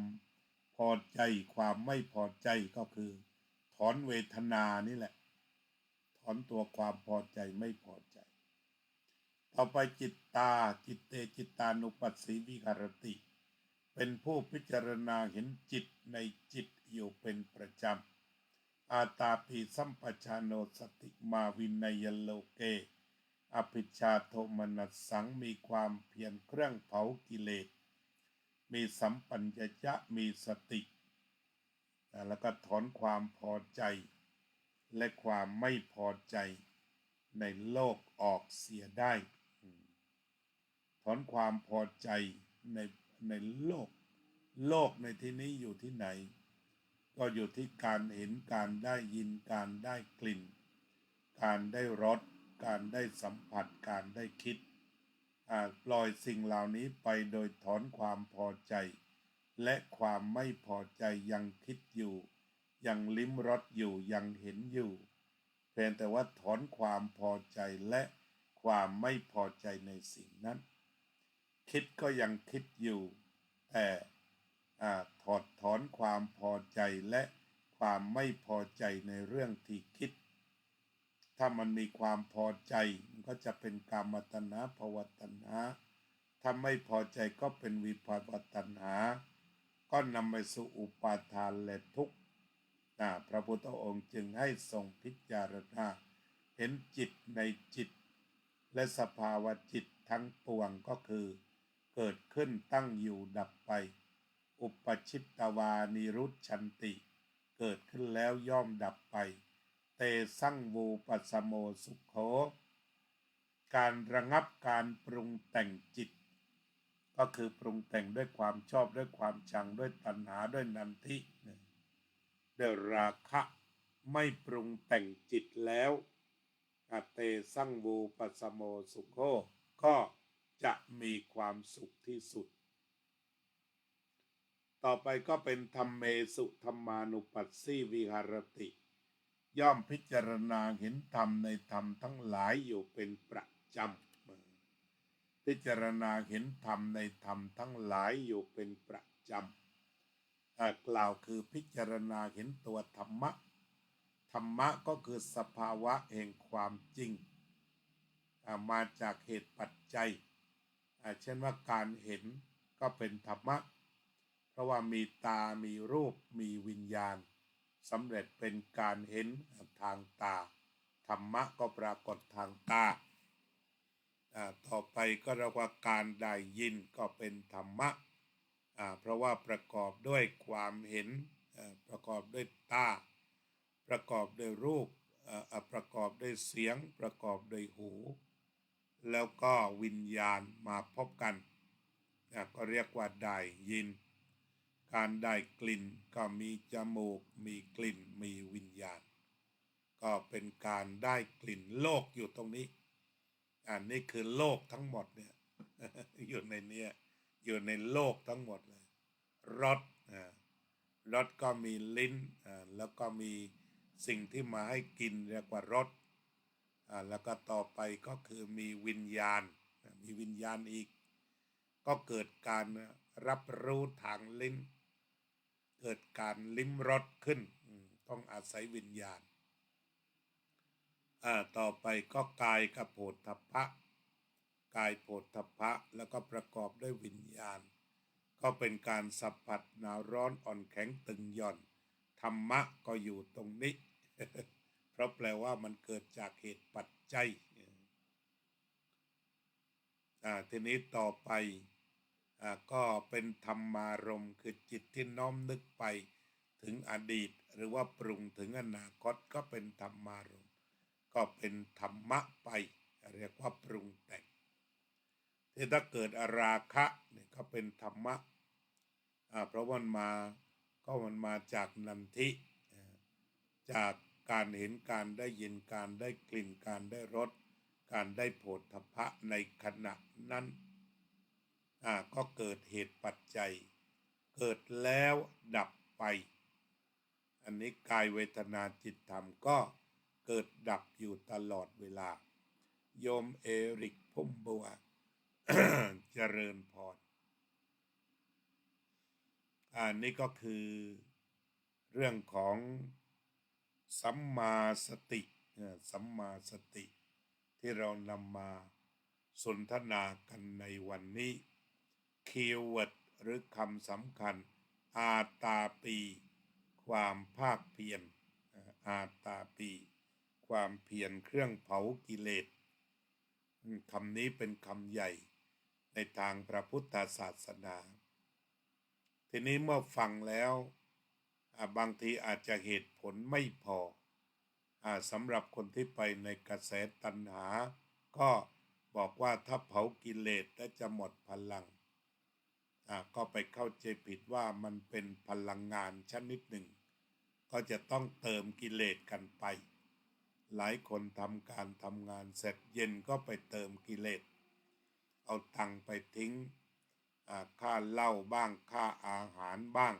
พอใจความไม่พอใจก็คือถอนเวทนานี่แหละถอนตัวความพอใจไม่พอใจต่อไปจิตเตจิตานุปัสสีวิหารติเป็นผู้พิจารณาเห็นจิตในจิตอยู่เป็นประจำอาตาปิสัมปชานโนสติมาวินัยโลเกอภิชาโทมนัสสังมีความเพียรเครื่องเผากิเลสมีสัมปัญญะมีสติแล้วก็ถอนความพอใจและความไม่พอใจในโลกออกเสียได้ถอนความพอใจในโลกในที่นี้อยู่ที่ไหนก็อยู่ที่การเห็นการได้ยินการได้กลิ่นการได้รสการได้สัมผัสการได้คิดปล่อยสิ่งเหล่านี้ไปโดยถอนความพอใจและความไม่พอใจยังคิดอยู่ยังลิ้มรสอยู่ยังเห็นอยู่เพียงแต่ว่าถอนความพอใจและความไม่พอใจในสิ่งนั้นคิดก็ยังคิดอยู่แต่ถอนความพอใจและความไม่พอใจในเรื่องที่คิดถ้ามันมีความพอใจมันก็จะเป็นกามตัณหาภวตัณหาถ้าไม่พอใจก็เป็นวิภาวตัณหาก็นำไปสู่อุปาทานและทุกข์พระพุทธองค์จึงให้ทรงพิจารณาเห็นจิตในจิตและสภาวะจิตทั้งปวงก็คือเกิดขึ้นตั้งอยู่ดับไปอุปชิตตวานิรุชชันติเกิดขึ้นแล้วย่อมดับไปเตสังวูปัสสโมสุขโขการระงับการปรุงแต่งจิตก็คือปรุงแต่งด้วยความชอบด้วยความชังด้วยตัณหาด้วยนันทิด้วยราคะไม่ปรุงแต่งจิตแล้วเตสังวูปัสสโมสุขโขก็จะมีความสุขที่สุดต่อไปก็เป็นธัมเมสุธัมมานุปัสสีวิหารติ ย่อมพิจารณาเห็นธรรมในธรรมทั้งหลายอยู่เป็นประจำพิจารณาเห็นธรรมในธรรมทั้งหลายอยู่เป็นประจำกล่าวคือพิจารณาเห็นตัวธรรมะธรรมะก็คือสภาวะแห่งความจริงมาจากเหตุปัจจัยเช่นว่าการเห็นก็เป็นธรรมะเพราะว่ามีตามีรูปมีวิญญาณสำเร็จเป็นการเห็นทางตาธรรมะก็ปรากฏทางตาต่อไปก็เรียกว่าการได้ยินก็เป็นธรรมะเพราะว่าประกอบด้วยความเห็นประกอบด้วยตาประกอบด้วยรูปประกอบด้วยเสียงประกอบด้วยหูแล้วก็วิญญาณมาพบกันก็เรียกว่าได้ยินการได้กลิ่นก็มีจมูกมีกลิ่นมีวิญญาณก็เป็นการได้กลิ่นโลกอยู่ตรงนี้นี่คือโลกทั้งหมดเนี่ย อยู่ในเนี้ยอยู่ในโลกทั้งหมดเลยรสรสก็มีลิ้นแล้วก็มีสิ่งที่มาให้กินเรียกว่ารสแล้วก็ต่อไปก็คือมีวิญญาณมีวิญญาณอีกก็เกิดการรับรู้ทางลิ้นเกิดการลิ้มรสขึ้นต้องอาศัยวิญญาณต่อไปก็กายกับโผฏฐัพพะกายโผฏฐัพพะแล้วก็ประกอบด้วยวิญญาณก็เป็นการสัมผัสหนาวร้อนอ่อนแข็งตึงหย่อนธรรมะก็อยู่ตรงนี้ เพราะแปลว่ามันเกิดจากเหตุปัจจัยทีนี้ต่อไปก็เป็นธรรมารมณ์คือจิตที่น้อมนึกไปถึงอดีตหรือว่าปรุงถึงอนาคตก็เป็นธรรมารมณ์ก็เป็นธรรมะไปเรียกว่าปรุงแต่งที่ถ้าเกิดอราคะเนี่ยก็เป็นธรรมะเพราะมันมาจากนันทิจากการเห็นการได้ยินการได้กลิ่นการได้รสการได้โผฏฐัพพะในขณะนั้นก็เกิดเหตุปัจจัยเกิดแล้วดับไปอันนี้กายเวทนาจิตธรรมก็เกิดดับอยู่ตลอดเวลาโยมเอริกพุ่มบัว เจริญพรนี่ก็คือเรื่องของสัมมาสติสัมมาสติที่เรานำมาสนทนากันในวันนี้คีย์เวิร์ดหรือคำสำคัญอาตาปีความภาคเพียรอาตาปีความเพียรเครื่องเผากิเลสคำนี้เป็นคำใหญ่ในทางพระพุทธศาสนาทีนี้เมื่อฟังแล้วบางทีอาจจะเหตุผลไม่พอสำหรับคนที่ไปในกระแสตัณหาก็บอกว่าถ้าเผากิเลสแล้วจะหมดพลังก็ไปเข้าใจผิดว่ามันเป็นพลังงานชนิดหนึ่งก็จะต้องเติมกิเลสกันไปหลายคนทำการทำงานเสร็จเย็นก็ไปเติมกิเลสเอาตังค์ไปทิ้งค่าเหล้าบ้างค่าอาหารบ้าง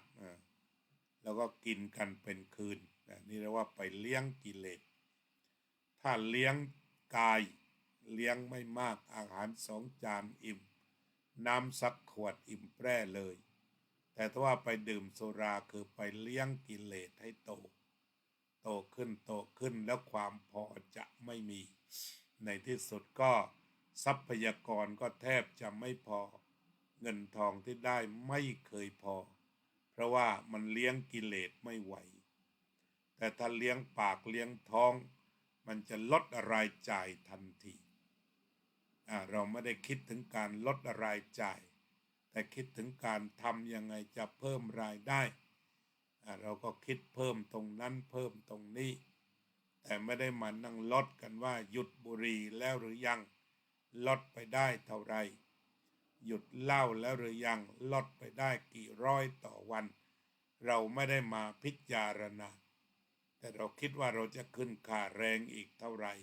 แล้วก็กินกันเป็นคืนนี่เรียกว่าไปเลี้ยงกิเลสถ้าเลี้ยงกายเลี้ยงไม่มากอาหาร2 จานอิ่มน้ำสักขวดอิ่มแปร่เลยแต่ถ้าว่าไปดื่มสุราคือไปเลี้ยงกิเลสให้โตขึ้นแล้วความพอจะไม่มีในที่สุดก็ทรัพยากรก็แทบจะไม่พอเงินทองที่ได้ไม่เคยพอเพราะว่ามันเลี้ยงกิเลสไม่ไหวแต่ถ้าเลี้ยงปากเลี้ยงท้องมันจะลดรายจ่ายทันทีเราไม่ได้คิดถึงการลดรายจ่ายแต่คิดถึงการทำยังไงจะเพิ่มรายได้เราก็คิดเพิ่มตรงนั้นเพิ่มตรงนี้แต่ไม่ได้มานั่งลดกันว่าหยุดบุหรี่แล้วหรือยังลดไปได้เท่าไรหยุดเหล้าแล้วหรือยังลดไปได้กี่ร้อยต่อวันเราไม่ได้มาพิจารณาแต่เราคิดว่าเราจะขึ้นค่าแรงอีกเท่าไหร่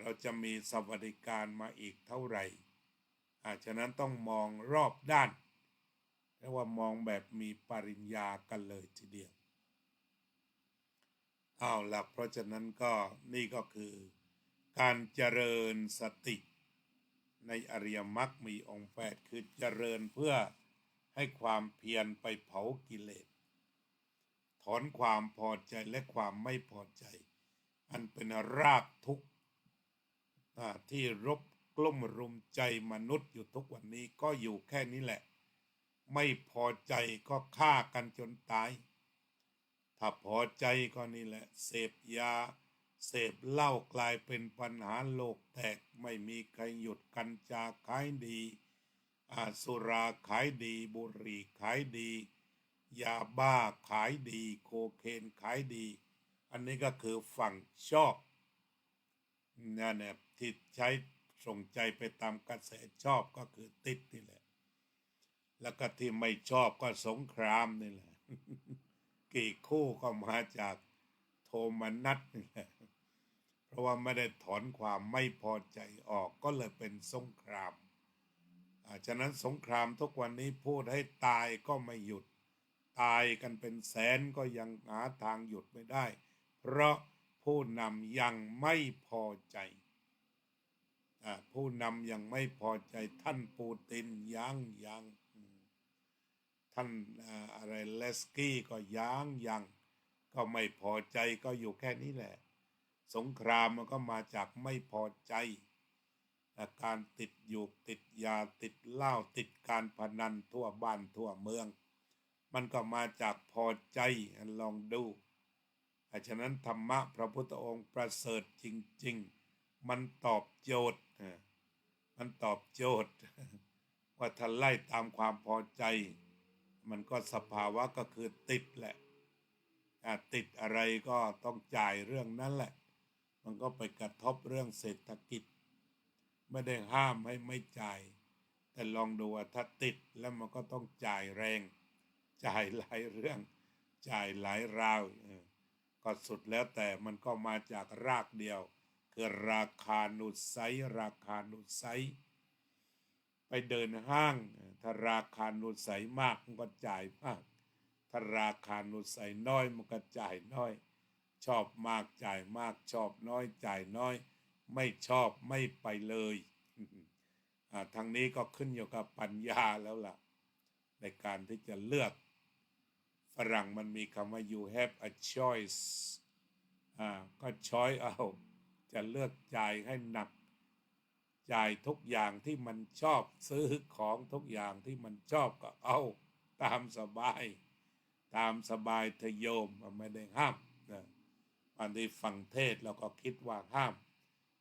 เราจะมีสวัสดิการมาอีกเท่าไหร่ฉะนั้นต้องมองรอบด้านเรียกว่ามองแบบมีปริญญากันเลยทีเดียว เอาหลักเพราะฉะนั้นก็นี่ก็คือการเจริญสติในอริยมรรคมีองค์8คือเจริญเพื่อให้ความเพียรไปเผากิเลสถอนความพอใจและความไม่พอใจอันเป็นรากทุกข์ที่รบกลุ่มรุมใจมนุษย์อยู่ทุกวันนี้ก็อยู่แค่นี้แหละไม่พอใจก็ฆ่ากันจนตายถ้าพอใจก็นี่แหละเสพยาเสพเหล้ากลายเป็นปัญหาโลกแตกไม่มีใครหยุดกัญชาขายดีสุราขายดีบุหรี่ขายดียาบ้าขายดีโคเคนขายดีอันนี้ก็คือฝั่งชอบนั่นแหละที่ใช้ส่งใจไปตามกระแสชอบก็คือติดนี่แหละแล้วก็ที่ไม่ชอบก็สงครามนี่แหละ กี่คู่ก็มาจากโทมนัสนี่แหละเพราะว่าไม่ได้ถอนความไม่พอใจออกก็เลยเป็นสงครามฉะนั้นสงครามทุกวันนี้พูดให้ตายก็ไม่หยุดตายกันเป็นแสนก็ยังหาทางหยุดไม่ได้เพราะผู้นำยังไม่พอใจผู้นำยังไม่พอใจท่านปูตินยังท่านอะไรเลสกี้ก็ยังก็ไม่พอใจก็อยู่แค่นี้แหละสงครามมันก็มาจากไม่พอใจการติดอยู่ติดยาติดเหล้าติดการพนันทั่วบ้านทั่วเมืองมันก็มาจากพอใจลองดูฉะนั้นธรรมะพระพุทธองค์ประเสริฐจริงๆมันตอบโจทย์ว่าถ้าไล่ตามความพอใจมันก็สภาวะก็คือติดแหละติดอะไรก็ต้องจ่ายเรื่องนั้นแหละมันก็ไปกระทบเรื่องเศรษฐกิจไม่ได้ห้ามให้ไม่จ่ายแต่ลองดูว่าถ้าติดแล้วมันก็ต้องจ่ายแรงจ่ายหลายเรื่องจ่ายหลายราวก็สุดแล้วแต่มันก็มาจากรากเดียวคือราคานุสัยไปเดินห้างถ้าราคานุสัยมากมันก็จ่ายมากถ้าราคานุสัยน้อยมันก็จ่ายน้อยชอบมากจ่ายมากชอบน้อยจ่ายน้อยไม่ชอบไม่ไปเลยทางนี้ก็ขึ้นอยู่กับปัญญาแล้วล่ะในการที่จะเลือกฝรั่งมันมีคำว่า you have a choice ก็ช้อยเอาจะเลือกจ่ายให้หนักจ่ายทุกอย่างที่มันชอบซื้อของทุกอย่างที่มันชอบก็เอาตามสบายเธอโยมไม่ได้ห้ามนะอันที่ฟังเทศเราก็คิดว่าห้าม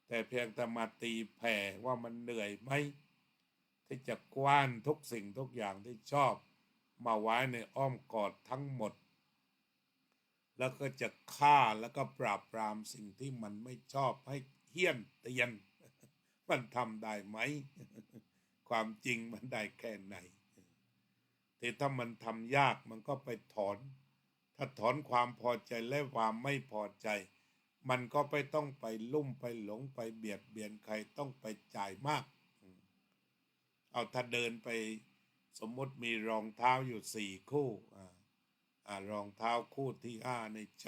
แต่เพียงแต่มาตีแผ่ว่ามันเหนื่อยไหมที่จะกว้านทุกสิ่งทุกอย่างที่ชอบมาไว้ในอ้อมกอดทั้งหมดแล้วก็จะฆ่าแล้วก็ปราบปรามสิ่งที่มันไม่ชอบให้เหี้ยนเตียนมันทำได้ไหมความจริงมันได้แค่ไหนแต่ถ้ามันทำยากมันก็ไปถอนถ้าถอนความพอใจและความไม่พอใจมันก็ไปต้องไปลุ่มไปหลงไปเบียดเบียนใครต้องไปจ่ายมากเอาถ้าเดินไปสมมติมีรองเท้าอยู่4 คู่รองเท้าคู่ที่5นี่ช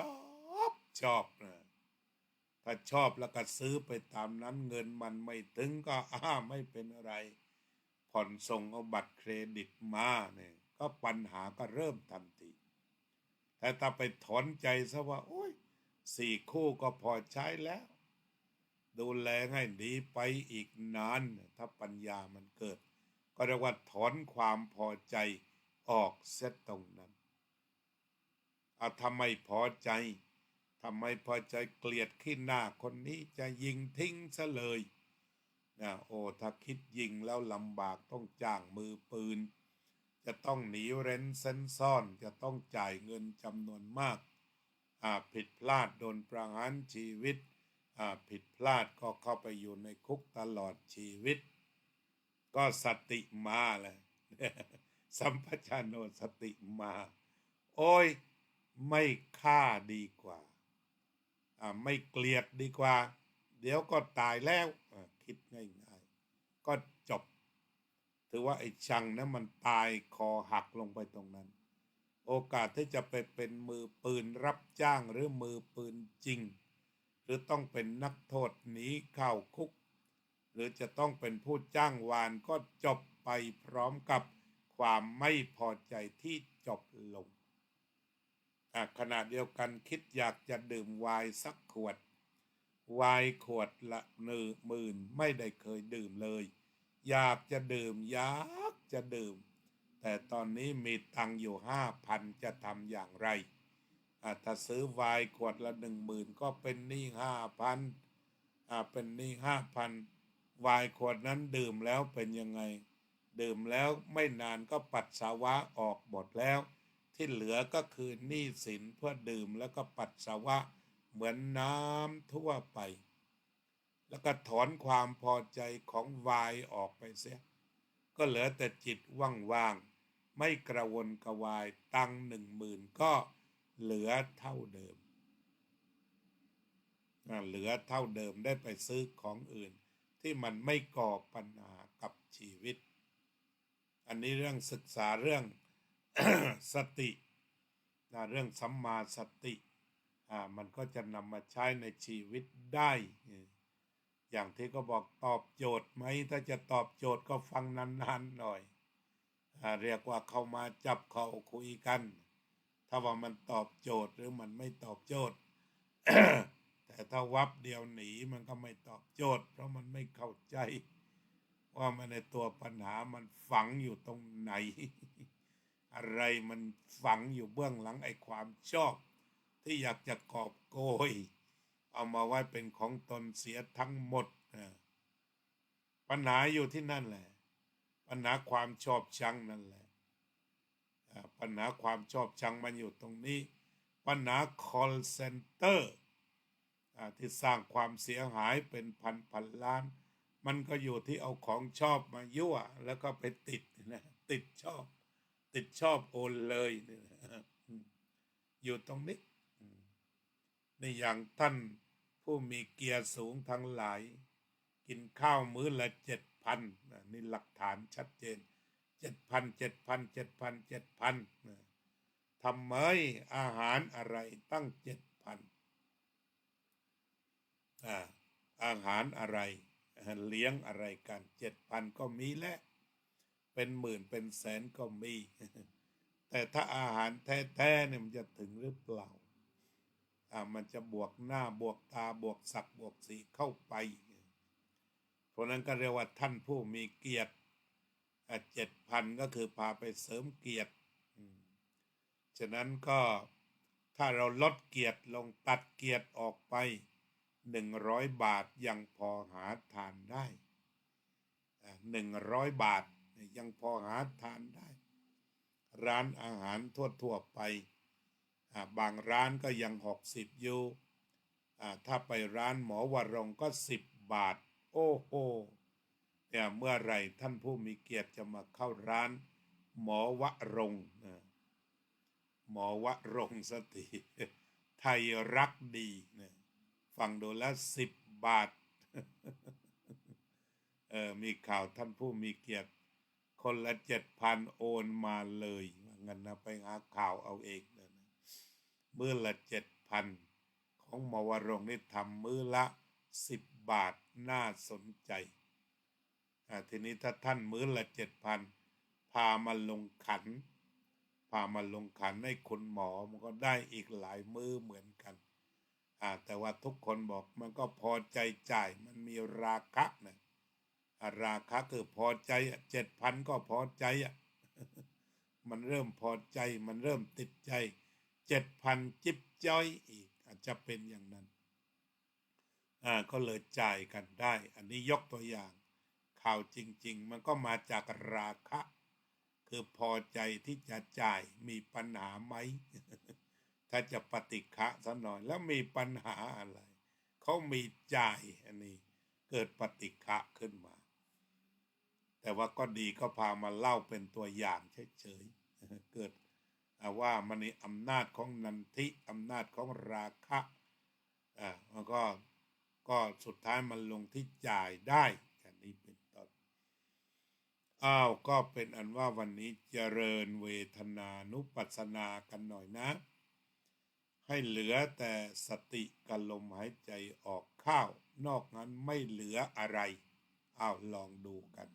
อบนะถ้าชอบแล้วก็ซื้อไปตามนั้นเงินมันไม่ถึงก็ไม่เป็นอะไรผ่อนส่งเอาบัตรเครดิตมาเนี่ยก็ปัญหาก็เริ่มทันทีแต่ถ้าไปถอนใจซะว่าโอ้ย4 คู่ก็พอใช้แล้วดูแลให้ดีไปอีกนานถ้าปัญญามันเกิดก็เรียกว่าถอนความพอใจออกเสียตรงนั้นทำไมพอใจเกลียดขี้หน้าคนนี้จะยิงทิ้งซะเลยนะโอ้ถ้าคิดยิงแล้วลำบากต้องจ้างมือปืนจะต้องหนีเร้นเซ้นซ่อนจะต้องจ่ายเงินจำนวนมากผิดพลาดโดนประหารชีวิตผิดพลาดก็เข้าไปอยู่ในคุกตลอดชีวิตก็สติมาเลย สัมปชัญโนสติมาโอ้ยไม่ฆ่าดีกว่าไม่เกลียดดีกว่าเดี๋ยวก็ตายแล้วคิดง่ายๆก็จบถือว่าไอ้ชังนั้นมันตายคอหักลงไปตรงนั้น โอกาสที่จะไปเป็นมือปืนรับจ้างหรือมือปืนจริงหรือต้องเป็นนักโทษหนีเข้าคุกหรือจะต้องเป็นผู้จ้างวานก็จบไปพร้อมกับความไม่พอใจที่จบลงขณะเดียวกันคิดอยากจะดื่มไวน์สักขวดไวน์ขวดละ10,000ไม่ได้เคยดื่มเลยอยากจะดื่มอยากจะดื่มแต่ตอนนี้มีตังอยู่5,000จะทำอย่างไรถ้าซื้อไวน์ขวดละ10,000ก็เป็นหนี้5,000เป็นหนี้5,000ไวน์ขวดนั้นดื่มแล้วเป็นยังไงดื่มแล้วไม่นานก็ปัสสาวะออกหมดแล้วที่เหลือก็คือหนี้สินเพื่อดื่มแล้วก็ปัสสาวะเหมือนน้ำทั่วไปแล้วก็ถอนความพอใจของไวน์ออกไปเสียก็เหลือแต่จิตว่างๆไม่กระวนกระวายตัง10,000ก็เหลือเท่าเดิมได้ไปซื้อของอื่นที่มันไม่ก่อปัญหากับชีวิตอันนี้เรื่องศึกษาเรื่อง สติเรื่องสัมมาสติมันก็จะนำมาใช้ในชีวิตได้อย่างที่ก็บอกตอบโจทย์ไหมถ้าจะตอบโจทย์ก็ฟังนานๆหน่อยเรียกว่าเข้ามาจับเขาคุยกันถ้าว่ามันตอบโจทย์หรือมันไม่ตอบโจทย์ แต่ถ้าวับเดียวหนีมันก็ไม่ตอบโจทย์เพราะมันไม่เข้าใจว่ามันในตัวปัญหามันฝังอยู่ตรงไหน อะไรมันฝังอยู่เบื้องหลังไอ้ความชอบที่อยากจะกอบโกยเอามาไว้เป็นของตนเสียทั้งหมดปัญหาอยู่ที่นั่นแหละปัญหาความชอบชังนั่นแหละปัญหาความชอบชังมันอยู่ตรงนี้ปัญหา call center ที่สร้างความเสียหายเป็นพันล้านมันก็อยู่ที่เอาของชอบมายั่วแล้วก็ไปติดนะติดชอบโอนเลยอยู่ตรงนี้นี่อย่างท่านผู้มีเกียรติสูงทั้งหลายกินข้าวมื้อละ7,000นี่หลักฐานชัดเจนทำไมอาหารอะไรตั้ง7,000อาหารอะไรเลี้ยงอะไรกัน7,000ก็มีและเป็นหมื่นเป็นแสนก็มี แต่ถ้าอาหารแท้ๆเนี่ยมันจะถึงหรือเปล่ามันจะบวกหน้าบวกตาบวกศักดิ์บวกสีเข้าไปเพราะนั้นก็เรียกว่าท่านผู้มีเกียรติ7,000ก็คือพาไปเสริมเกียรติฉะนั้นก็ถ้าเราลดเกียรติลงตัดเกียรติออกไป100 บาทยังพอหาทานได้100 บาทยังพอหาทานได้ร้านอาหารทั่วไปบางร้านก็ยัง60อยู่ถ้าไปร้านหมอวรงก็10 บาทโอ้โหเนี่ยเมื่อไหร่ท่านผู้มีเกียรติจะมาเข้าร้านหมอวรงหมอวรงสติไทยรักดีเนี่ยฟังดูแล้ว10 บาท มีข่าวท่านผู้มีเกียรติคนละ7,000โอนมาเลยงั้นนะไปหาข่าวเอาเองนะมื้อละ7,000ของหมอวรงนี่ทำมื้อละ10 บาทน่าสนใจทีนี้ถ้าท่านมื้อละ7,000พามาลงขันให้คุณหมอมันก็ได้อีกหลายมื้อเหมือนกันแต่ว่าทุกคนบอกมันก็พอใจจ่ายมันมีราคะนะราคะคือพอใจ7,000ก็พอใจมันเริ่มพอใจมันเริ่มติดใจ7,000จิ๊บจ้อยอีกอาจจะเป็นอย่างนั้นก็เลยจ่ายกันได้อันนี้ยกตัวอย่างข่าวจริงๆมันก็มาจากราคะคือพอใจที่จะจ่ายมีปัญหาไหม ถ้าจะปฏิฆะซะหน่อยแล้วมีปัญหาอะไรเขามีจ่ายอันนี้เกิดปฏิฆะขึ้นมาแต่ว่าก็ดีก็พามาเล่าเป็นตัวอย่างเฉยๆเกิดว่ามันในอำนาจของนันทิอำนาจของราคะมันก็สุดท้ายมันลงที่จ่ายได้อันนี้เป็นต้น ก็เป็นอันว่าวันนี้เจริญเวทนานุปัสสนากันหน่อยนะให้เหลือแต่สติกับลมหายใจออกเข้านอกนั้นไม่เหลืออะไรลองดูกัน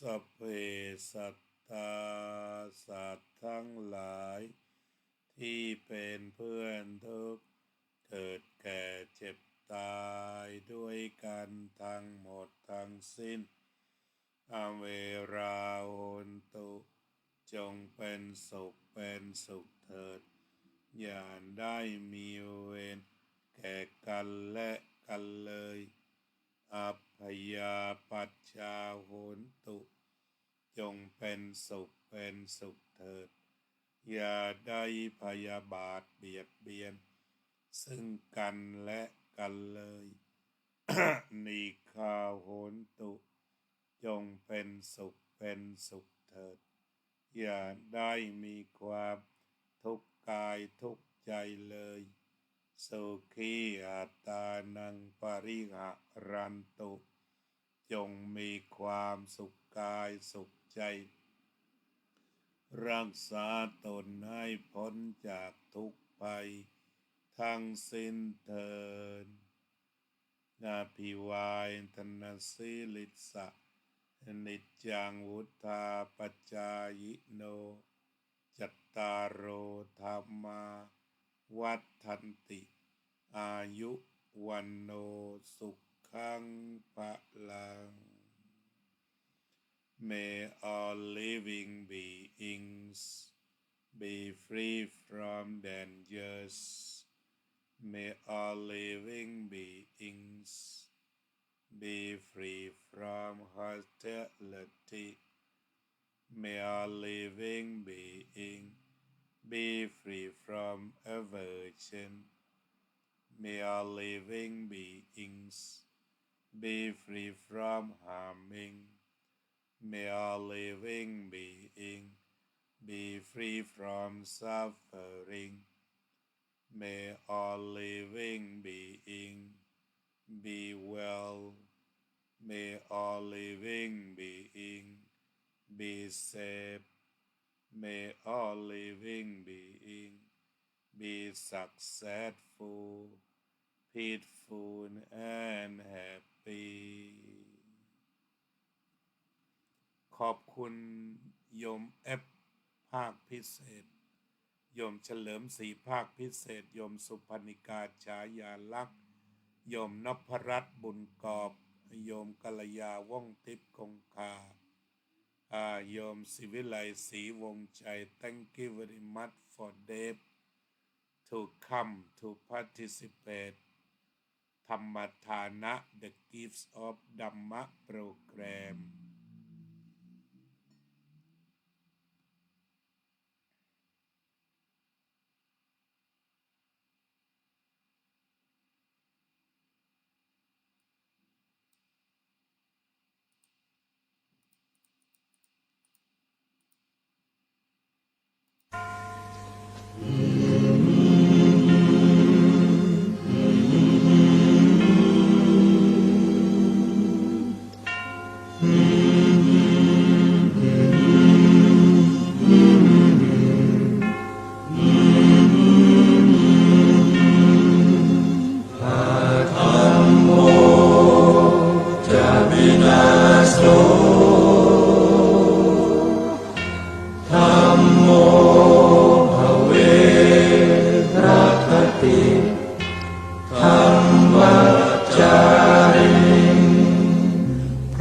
สัพเพสัตตาสัตว์ทั้งหลายที่เป็นเพื่อนทุกข์เกิดแก่เจ็บตายด้วยกันทั้งหมดทั้งสิ้นเวราโหนตุจงเป็นสุขเถิดอย่าได้มีเวรแก่กันและกันเลยอัพพยาปัชชาโหนตุจงเป็นสุขเถิดอย่าได้พยาบาทเบียดเบียนซึ่งกันและกันเลย นิคาโหนตุจงเป็นสุขเถิดอย่าได้มีความทุกข์กายทุกข์ใจเลยสุขีอัตตานังปริหะรันตุจงมีความสุขกายสุขใจรักษาตนให้พ้นจากทุกภัยทั้งสิ้นเถิดนาภิวายทนาสิลิสะนิจจังวุธาปจายโนจัตตารโอธรรมาวัฏฏันติอายุวันโนสุขังภะลัง May all living beings be free from dangers. May all living beings be free from hostility. May all living beings be free from aversion. May all living beings be free from harming. May all living beings be free from suffering. May all living beings be well. May all living beings be safe. May all living beings be successful, peaceful, and happy. ขอบคุณโยมเอฟภาคพิเศษโยมเฉลิมศรีภาคพิเศษโยมสุพรรณิกาฉายาลักษณ์โยมนพรัตน์บุญกอบโยมกัลยาว่องทิพย์คงคาโยมศิวิไลศรีวงใจ Thank you very much for them to come to participate ธรรมทานะ The Gifts of Dhamma Program พ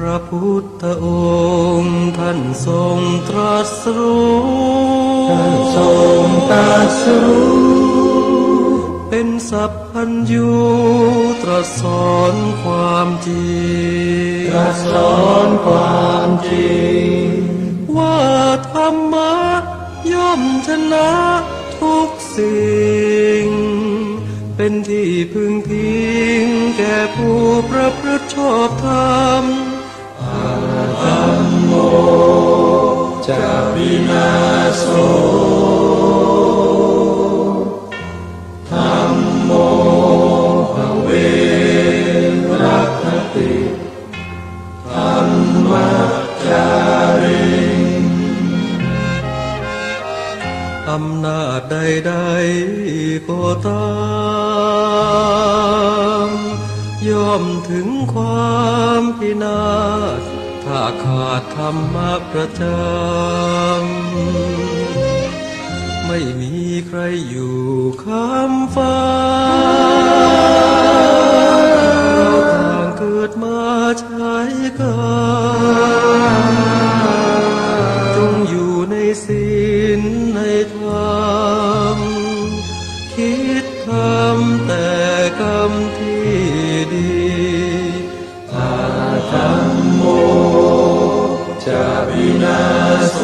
ระพุทธองค์ท่านทรงตรัสรู้เป็นสัพพัญญูตรัสสอนความจริงว่าธรรมะย่อมชนะทุกสิ่งเป็นที่พึงพิงแก่ผู้ประพฤติชอบธรรมจะวินาโสธัมโมภเวรัคติธัมมัจจาริอำนาจใดๆก็ตามย่อมถึงความพินาศถ้าขาดธรรมะประจำไม่มีใครอยู่ค้ำฟ้าเราต่างเกิดมาใช้กรรมจงอยู่ในศีลในธรรมคิดทำแต่กรรมที่ดีธัมโมจะวินาโส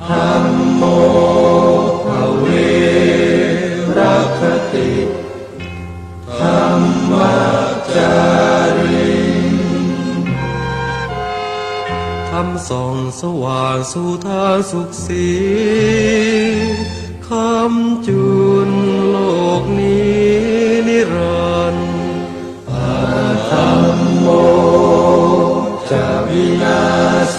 ธัมโมภเวรัคติธัมมัจจาริทำส่องสว่างสู่ทางสุขสีคำจุนโลกนี้นิรันดร์ธัมโมจะวินาโส